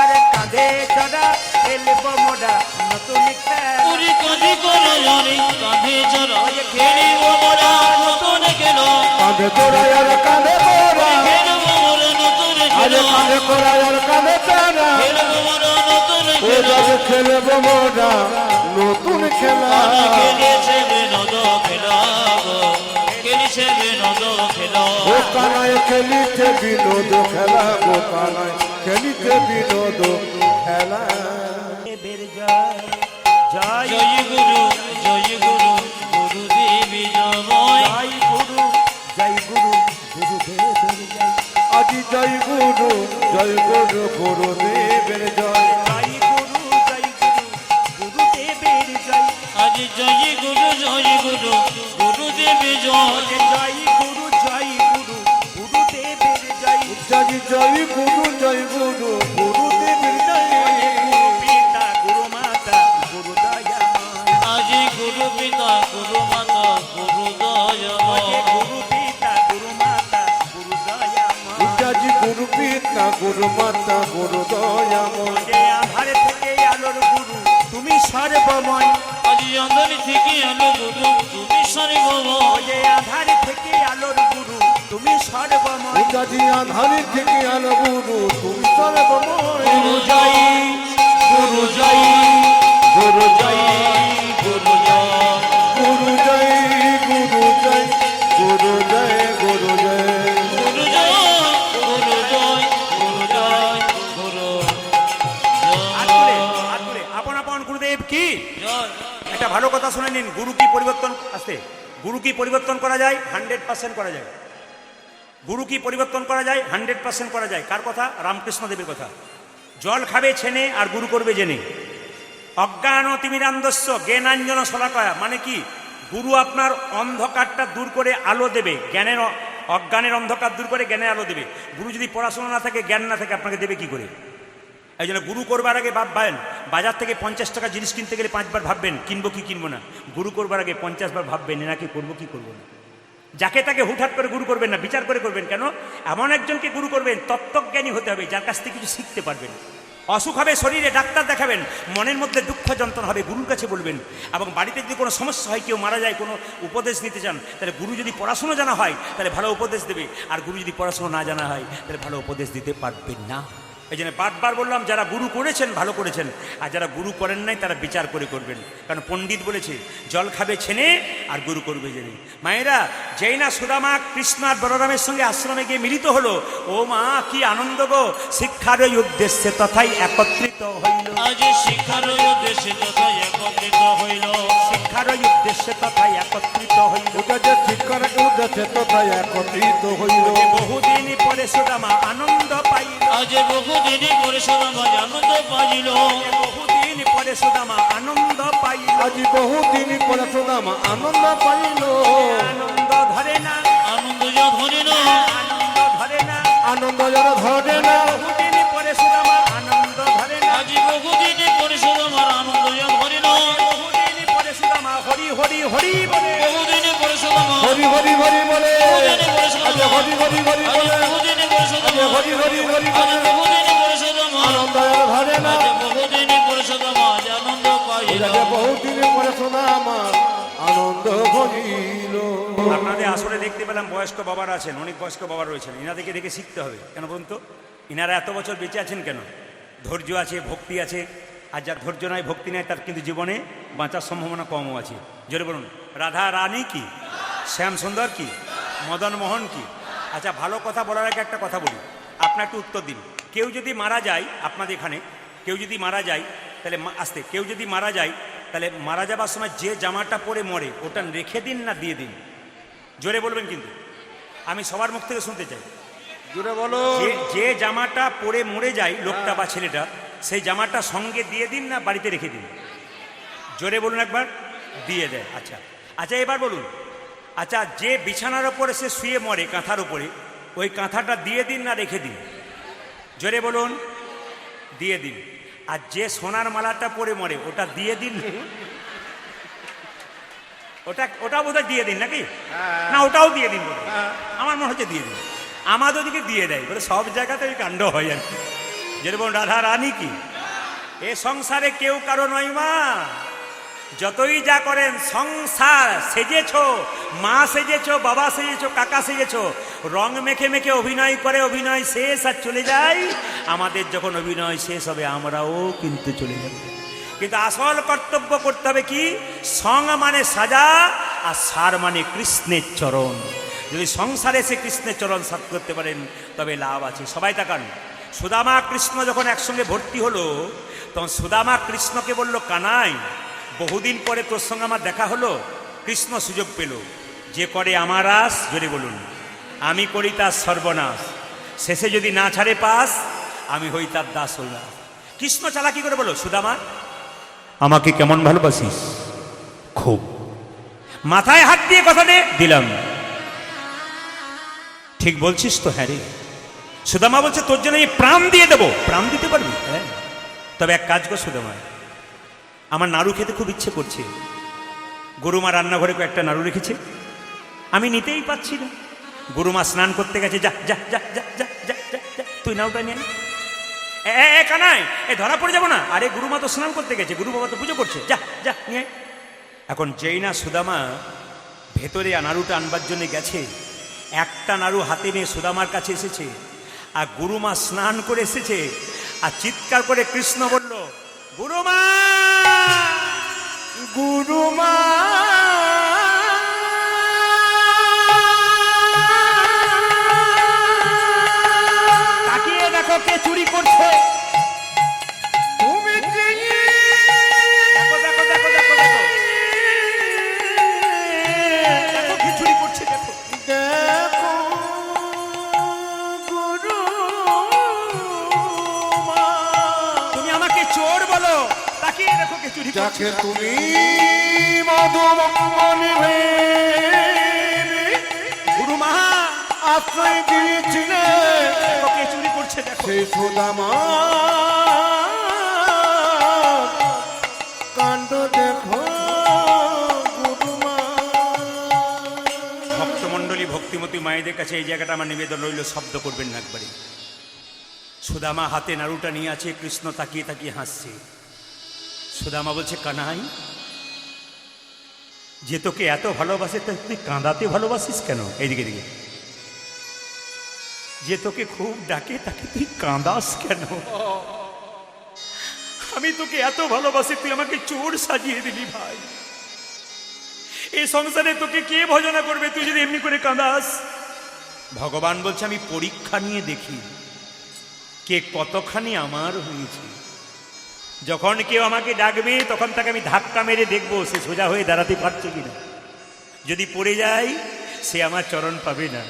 আর কাঁধে চড়া খেলবো মোডা নতুন খেলা। পুরি কাঁধে করে জানি কাঁধে চড়া খেলিব মোরা নতুন খেলা, কাঁধে তোরাই আর কাঁধে তোরা, খেলিব মোরা নতুন আজ খেলা, কাঁধে তোরাই আর কাঁধে তোরা, খেলিব মোরা নতুন ও খেলা। যাবে খেলবো মোরা নতুন খেলা। কানাই খেলিছে বিনোদ খেলা গো, খেলিছে বিনোদ খেলা। ও কানায় খেলিছে বিনোদ খেলা, ও কানায় খেলিছে বিনোদ খেলা। বের জয় জয় জয় গুরু জয় গুরু গুরুদেবী জয়। জয় গুরু, জয় গুরু, গুরুদেবের জয়। আজি জয় গুরু গুরুদেবের জয়। জয় গুরু, জয় গুরু, গুরুদেবের জয়। আজ জয় গুরু গুরুদেবী জয়। জয় গুরু, জয় গুরু, গুরুদেবের জয়। আজি জয় গুরু গুরুদেবের জয়। গুরু পিতা, গুরু মাতা, গুরু দয়াময়। আজ গুরু পিতা গুরু মাতা গুরু দয়াময়। গুরু পিতা, গুরু মাতা, গুরু দয়াময়। আজি গুরু পিতা গুরু মাতা গুরু দয়াময়। যে আধার থেকে আলোর গুরু, তুমি সর্বময়। আজ অন্ধকার থেকে আলো গুরু তুমি সর্বময়। যে আধার থেকে আলোর গুরু, তুমি সর্বময়। আজি আধারি থেকে আলো গুরু তুমি সর্বময়। গুরু জয় গুরু জয় গুরু জয় গুরু জয়। গুরু জয় গুরু জয় গুরু জয় গুরু জয়। গুরু জয় গুরু জয় গুরু জয় গুরু হাত তুলে, জয়। হাত তুলে। আপন আপন গুরুদেব কি? জয়। একটা ভালো কথা শুনে নিন। গুরু কি পরিবর্তন আসতে, গুরু কি পরিবর্তন করা যায়? 100% করা যায়। গুরু কি পরিবর্তন করা যায়? 100% করা যায়। কার কথা? রামকৃষ্ণ দেবের কথা। জল খাবে ছেনে আর গুরু করবে জেনে। অজ্ঞান তিমিরান্ধস্য জ্ঞানাঞ্জন শলাকয়া, মানে কি? গুরু আপনার অন্ধকারটা দূর করে আলো দেবে, জ্ঞানের অজ্ঞানের অন্ধকার দূর করে জ্ঞানের আলো দেবে। গুরু যদি পড়াশোনা না থাকে, জ্ঞান না থাকে, আপনাকে দেবে কি করে? এই জন্য গুরু করবার আগে ভাববেন, বাজার থেকে 50 টাকা জিনিস কিনতে গেলে 5 বার ভাববেন কিনবো কি কিনবো না। গুরু করবার আগে 50 বার ভাববেন এনাকে করবো কি করবো না। যাকে তাকে হুটহাট করে গুরু করবেন না, বিচার করে করবেন। কেন? এমন একজনকে গুরু করবেন তত্ত্বজ্ঞানী হতে হবে, যার কাছ থেকে কিছু শিখতে পারবেন। অসুখ হবে শরীরে, ডাক্তার দেখাবেন। মনের মধ্যে দুঃখ যন্ত্রণা হবে, গুরুর কাছে বলবেন। এবং বাড়িতে যদি কোনো সমস্যা হয়, কেউ মারা যায়, কোনো উপদেশ নিতে চান, তাহলে গুরু যদি পড়াশুনো জানা হয় তাহলে ভালো উপদেশ দেবে, আর গুরু যদি পড়াশুনো না জানা হয় তাহলে ভালো উপদেশ দিতে পারবেন না। এই জন্য বারবার বললাম, যারা গুরু করেছেন ভালো করেছেন, আর যারা গুরু করেন নাই তারা বিচার করে করবেন। কারণ পণ্ডিত বলেছে, জল খাবে ছেনে আর গুরু করবে জেনে। মায়েরা, যেই না সুদামা কৃষ্ণ আর বলরামের সঙ্গে আশ্রমে গিয়ে মিলিত হলো, ও মা কি আনন্দ গো! শিক্ষার ওই উদ্দেশ্যে তথাই একত্রিত হইল। আজ শিক্ষার উদ্দেশ্যে তথাই একত্রিত হইল। শিক্ষার ওই উদ্দেশ্যে তথাই একত্রিত হইল। ওটা যে শিক্ষার উদ্দেশ্যে তথায় একত্রিত হইল। বহুদিন পরে সুদামা আনন্দ পাইল। আজ বহুদিন পরে সুদামা আনন্দ পাইল। বহুদিন পরে সুদামা আনন্দ পাইল। আজ বহুদিন পরে সুদামা আনন্দ পাইল। আনন্দ ধরে না, আনন্দ যা ধরে না, আনন্দ ধরে না, আনন্দ যেন ধরে না। বহুদিন পরে সুদামা আনন্দ ধরে না। আজ বহুদিন পরে সুদামার আনন্দ যা ধরে না। বহুদিন পরে সুদামা হরি হরি হরি বলে। বহুদিন পরে সুদামা হরি হরি হরি বলে। বহুদিন পরে আজ সুদামা হরি হরি হরি আজ বলে। বহুদিন পরে আজ সুদামা হরি হরি হরি আজ বলে। বহুদিন পরে সুদামা আনন্দ যেন ধরে না। আজ বহুদিন পরে সুদামা আজ আনন্দ পাইল। ওটা যে বহুদিন পরে সুদামা আনন্দ হইল। আপনাদের আসলে দেখতে পেলাম বয়স্ক বাবারা আছেন, অনেক বয়স্ক বাবা রয়েছেন। ইনাদেরকে দেখে শিখতে হবে। কেন বলুন তো? ইনারা এত বছর বেঁচে আছেন কেন? ধৈর্য আছে, ভক্তি আছে। আর যার ধৈর্য নাই, ভক্তি নাই, তার কিন্তু জীবনে বাঁচার সম্ভাবনা কমও আছে। জোরে বলুন, রাধা রানী কি? শ্যাম সুন্দর কি? মদন মোহন কি? আচ্ছা, ভালো কথা বলার আগে একটা কথা বলি, আপনার একটু উত্তর দিন। কেউ যদি মারা যায়, আপনাদের এখানে কেউ যদি মারা যায়, তাহলে আসতে, কেউ যদি মারা যায়, তাহলে মারা যাবার সময় যে জামাটা পরে মরে, ওটা রেখে দিন না দিয়ে দিন? জোরে বলবেন কিন্তু, আমি সবার মুখ থেকে শুনতে চাই। জুড়ে বলো। যে জামাটা পরে মরে যায় লোকটা বা ছেলেটা, সেই জামাটা সঙ্গে দিয়ে দিন না বাড়িতে রেখে দিন? জোরে বলুন একবার। দিয়ে দেয়। আচ্ছা আচ্ছা, এবার বলুন, আচ্ছা যে বিছানার ওপরে সে শুয়ে মরে, কাঁথার উপরে, ওই কাঁথাটা দিয়ে দিন না রেখে দিন? জোরে বলুন। দিয়ে দিন। আর যে সোনার মালাটা পরে মরে, ওটা দিয়ে দিন? ওটা বোধহয় দিয়ে দিন নাকি? না, ওটাও দিয়ে দিন বোধহয়। আমার মনে হচ্ছে দিয়ে দিন। আমাদের ওদিকে দিয়ে দেয়, বলে সব জায়গাতে ওই কাণ্ড হয় আর কি। যেরকম রাধা রানী কি? এ সংসারে কেউ কারো নয় মা। যতই যা করেন সংসার সেজেছ, মা সেজেছ, বাবা সেজেছ, কাকা সেজেছ, রং মেখে মেখে অভিনয় করে, অভিনয় শেষ আর চলে যায়। আমাদের যখন অভিনয় শেষ হবে আমরাও কিন্তু চলে যাব। কিন্তু আসল কর্তব্য করতে হবে কি? সং মানে সাজা, আর সার মানে কৃষ্ণের চরণ। যদি সংসারে এসে কৃষ্ণের চরণ সাত করতে পারেন তবে লাভ আছে। সবাই তাকান, সুদামা কৃষ্ণ যখন একসঙ্গে ভর্তি হলো, তখন সুদামা কৃষ্ণকে বলল, কানাই, বহুদিন পরে তোর সঙ্গে আমার দেখা হলো। কৃষ্ণ সুযোগ পেল, যে করে আমার আস, জোরে বলুন, আমি করি তার সর্বনাশ। শেষে যদি না ছাড়ে পাস, আমি হই তার দাস হইলাম। কৃষ্ণ চালাকি করে বলো, সুদামা আমাকে কেমন ভালোবাসিস? খুব। মাথায় হাত দিয়ে কথা দে, দিলাম। ঠিক বলছিস তো? হ্যাঁ রে। সুদামা বলছে, তোর জন্য আমি প্রাণ দিয়ে দেবো। প্রাণ দিতে পারবি? হ্যাঁ। তবে এক কাজ কর সুদামা, আমার নাড়ু খেতে খুব ইচ্ছে করছে। গরুমা রান্নাঘরে কয়েকটা নাড়ু রেখেছে, আমি নিতেই পাচ্ছি না। গরুমা স্নান করতে গেছে, যা যা যা যা যা যা যা যা, তুই নাড়ুটা নিয়ে এ কানাই, এ ধরা পড়ে যাবো না? আরে গুরুমা তো স্নান করতে গেছে, গুরু বাবা তো পুজো করছে, যা যা নিয়ে। এখন যেই না সুদামা ভেতরে নাড়ুটা আনবার জন্য গেছে, একটা নাড়ু হাতে নিয়ে সুদামার কাছে এসেছে, আর গুরুমা স্নান করে এসেছে, আর চিৎকার করে কৃষ্ণ বলল, গুরুমা গুরুমা তাকিয়ে দেখো কে চুরি করছে। তুমি কি দেখো দেখো দেখো দেখো দেখো দেখো কি চুরি করছে, দেখো। দেখো গুরুমা, তুমি আমাকে চোর বলো, তাকিয়ে দেখো কে চুরি করছে। যাকে তুমি মধুমনি গুরুমা আশ্রয় দিয়েছিলে, দেখো কে চুরি করছে, দেখো। সেই সুদামা সতী মায়েদের কাছে এই জায়গাটা আমার নিবেদন রইল, শব্দ করবেন না একবারে। সুদামা হাতে নাড়ুটা নিয়ে আছে, কৃষ্ণ তাকিয়ে তাকিয়ে হাসছে। সুদামা বলছে, কানাই, যে তোকে এত ভালোবাসে তা তুই কাঁদাতে ভালোবাসিস কেন? এইদিকে দিকে, যে তোকে খুব ডাকে তাকে তুই কাঁদাস কেন? আমি তোকে এত ভালোবাসি, তুই আমাকে চোর সাজিয়ে দিলি ভাই। এই সংসারে তোকে কে ভজনা করবে তুই যদি এমনি করে কাঁদাস? ভগবান বলছে, আমি পরীক্ষা নিয়ে দেখি কে কতখানি আমার হয়েছে। যখন কেউ আমাকে ডাকবে তখন তাকে আমি ধাক্কা মেরে দেখবো সে সোজা হয়ে দাঁড়াতে পারছে কিনা। যদি পড়ে যায় সে আমার চরণ পাবে না,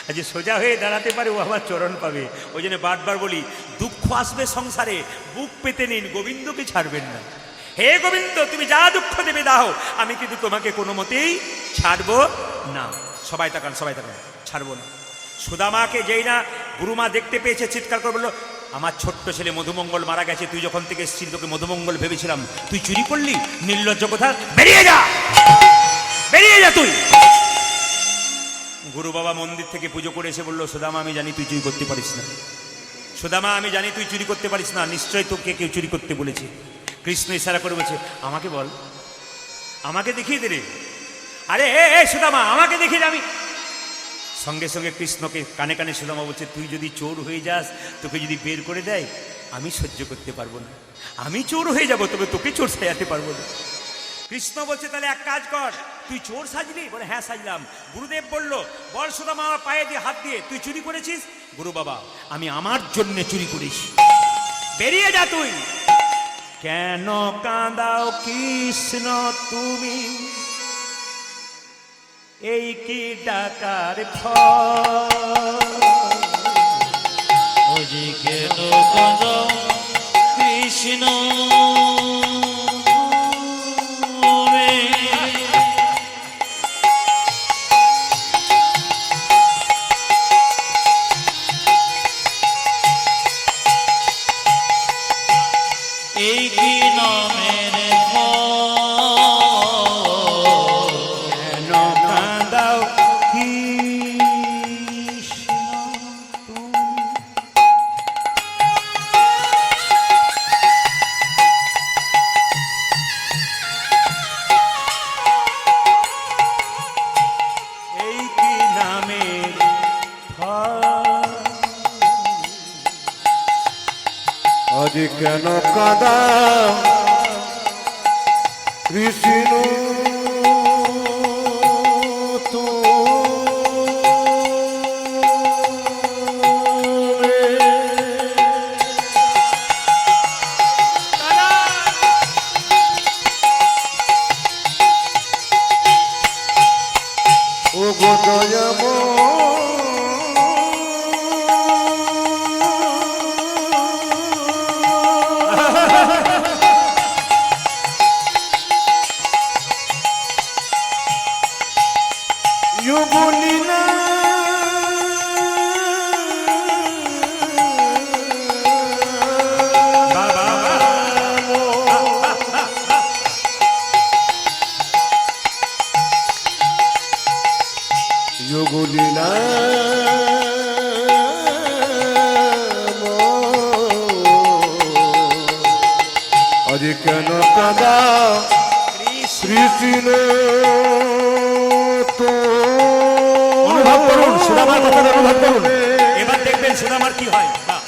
আর যে সোজা হয়ে দাঁড়াতে পারে ও আমার চরণ পাবে। ওই জন্য বারবার বলি, দুঃখ আসবে সংসারে, বুক পেতে নিন, গোবিন্দকে ছাড়বেন না। হে গোবিন্দ, তুমি যা দুঃখ দেবে দাও, আমি কিন্তু তোমাকে কোনো মতেই ছাড়বো না। সবাই তাকান, সবাই তাকান, ছাড়বো না। সুদামাকে যেই না গুরুমা দেখতে পেয়েছে, চিৎকার করে বলল, আমার ছোট্ট ছেলে মধুমঙ্গল মারা গেছে, তুই যখন থেকে এসেছিস তোকে মধুমঙ্গল ভেবেছিলাম, তুই চুরি করলি, নির্লজ্জ কোথা, বেরিয়ে যা, বেরিয়ে যা তুই। গুরু বাবা মন্দির থেকে পুজো করে এসে বললো, সুদামা আমি জানি তুই চুরি করতে পারিস না, সুদামা আমি জানি তুই চুরি করতে পারিস না, নিশ্চয়ই তোকে কেউ চুরি করতে বলেছে। কৃষ্ণ ইশারা করে বলছে, আমাকে বল, আমাকে দেখিয়ে দে রে। আরে এ সুদামা, আমাকে দেখিয়ে দে। আমি সঙ্গে সঙ্গে কৃষ্ণকে কানে কানে সুদামা বলছে, তুই যদি চোর হয়ে যাস, তোকে যদি বের করে দেয়, আমি সহ্য করতে পারবো না। আমি চোর হয়ে যাবো, তবে তোকে চোর সাজাতে পারবো না। কৃষ্ণ বলছে, তাহলে এক কাজ কর, তুই চোর সাজলি? বলে, হ্যাঁ সাজলাম। গুরুদেব বলল, বল সুদামা আমার পায়ে দিয়ে হাত দিয়ে, তুই চুরি করেছিস? গুরু বাবা, আমি আমার জন্য চুরি করেছি, বেরিয়ে যা তুই। কেন কাঁদাও কৃষ্ণ তুমি, এই কি ডাকার ফল? ওজি কেন কাঁদাও কৃষ্ণ রে, এই কি নামের ফল? কেন কাঁদাও কৃষ্ণ তুমি? এই কি নামের ফল? আজ কেন কাঁদা কৃষ্ণ ও গো দয়াম বলিনা যোগলীলা আজ কেন কাঁদা কৃষ্ণ তো অনুভব করুন, সুদামার কথা অনুভব করুন, এবার দেখবেন সুদামার কি হয়। বাহ।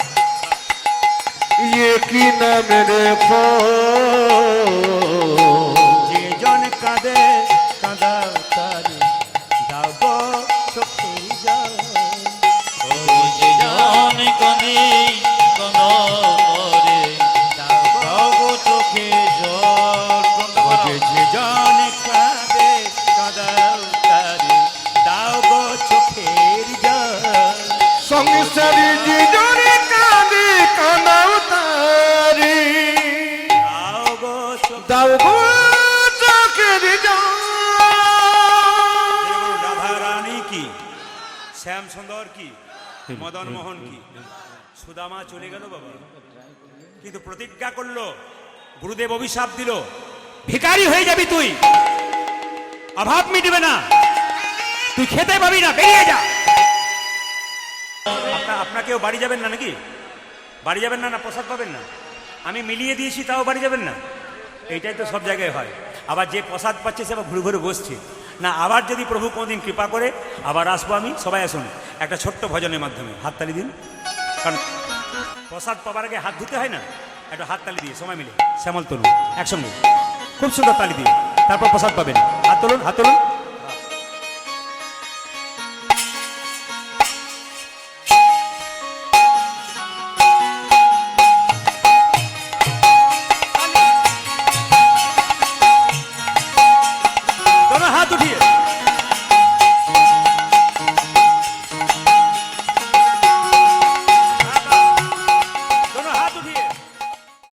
ইয়ে কি নামের ফল? যে জন কাঁদে কাঁদাও তারে, দাও গো চোখের জল। ওজি জন কাঁদে কাঁদা করে, দাও গো চোখে জল। যে জন কাঁদে কাঁদাও তারে, দাও গো চোখের জল। সংসারী জীবনে কাঁদে কাঁদাও তারি, দাও গো দাও গো চোখের জল। রাধা রানী কি, শ্যাম সুন্দর কি, মদন মোহন কি, সুদামা চলে গেল বাবা, কিন্তু প্রতিজ্ঞা করলো, গুরুদেব অভিশাপ দিল, ভিখারি হয়ে যাবি তুই, অভাব মিটবে না। তুই খেতে পাবি না, বেরিয়ে যা। আপনাকেও বাড়ি যাবেন না নাকি? বাড়ি যাবেন না? না প্রসাদ পাবেন না? আমি মিলিয়ে দিয়েছি তাও বাড়ি যাবেন না? এইটাই তো সব জায়গায় হয়। আবার যে প্রসাদ পাচ্ছে সে আবার ঘুরে ঘুরে বসছে না। আবার যদি প্রভু কোনোদিন কৃপা করে আবার আসবো আমি। সবাই আসুন একটা ছোট্ট ভজনের মাধ্যমে হাততালি দিন, কারণ প্রসাদ পাবার আগে হাত ধুতে হয় না। একটা হাততালি দিয়ে সবাই মিলে শ্যামল তুলুন একসঙ্গে, খুব সুন্দর তালি দিয়ে, তারপর প্রসাদ পাবেন। হাত তুলুন, হাত তুলুন। दोनों हाथ उठिए। दोनों हाथ उठिए।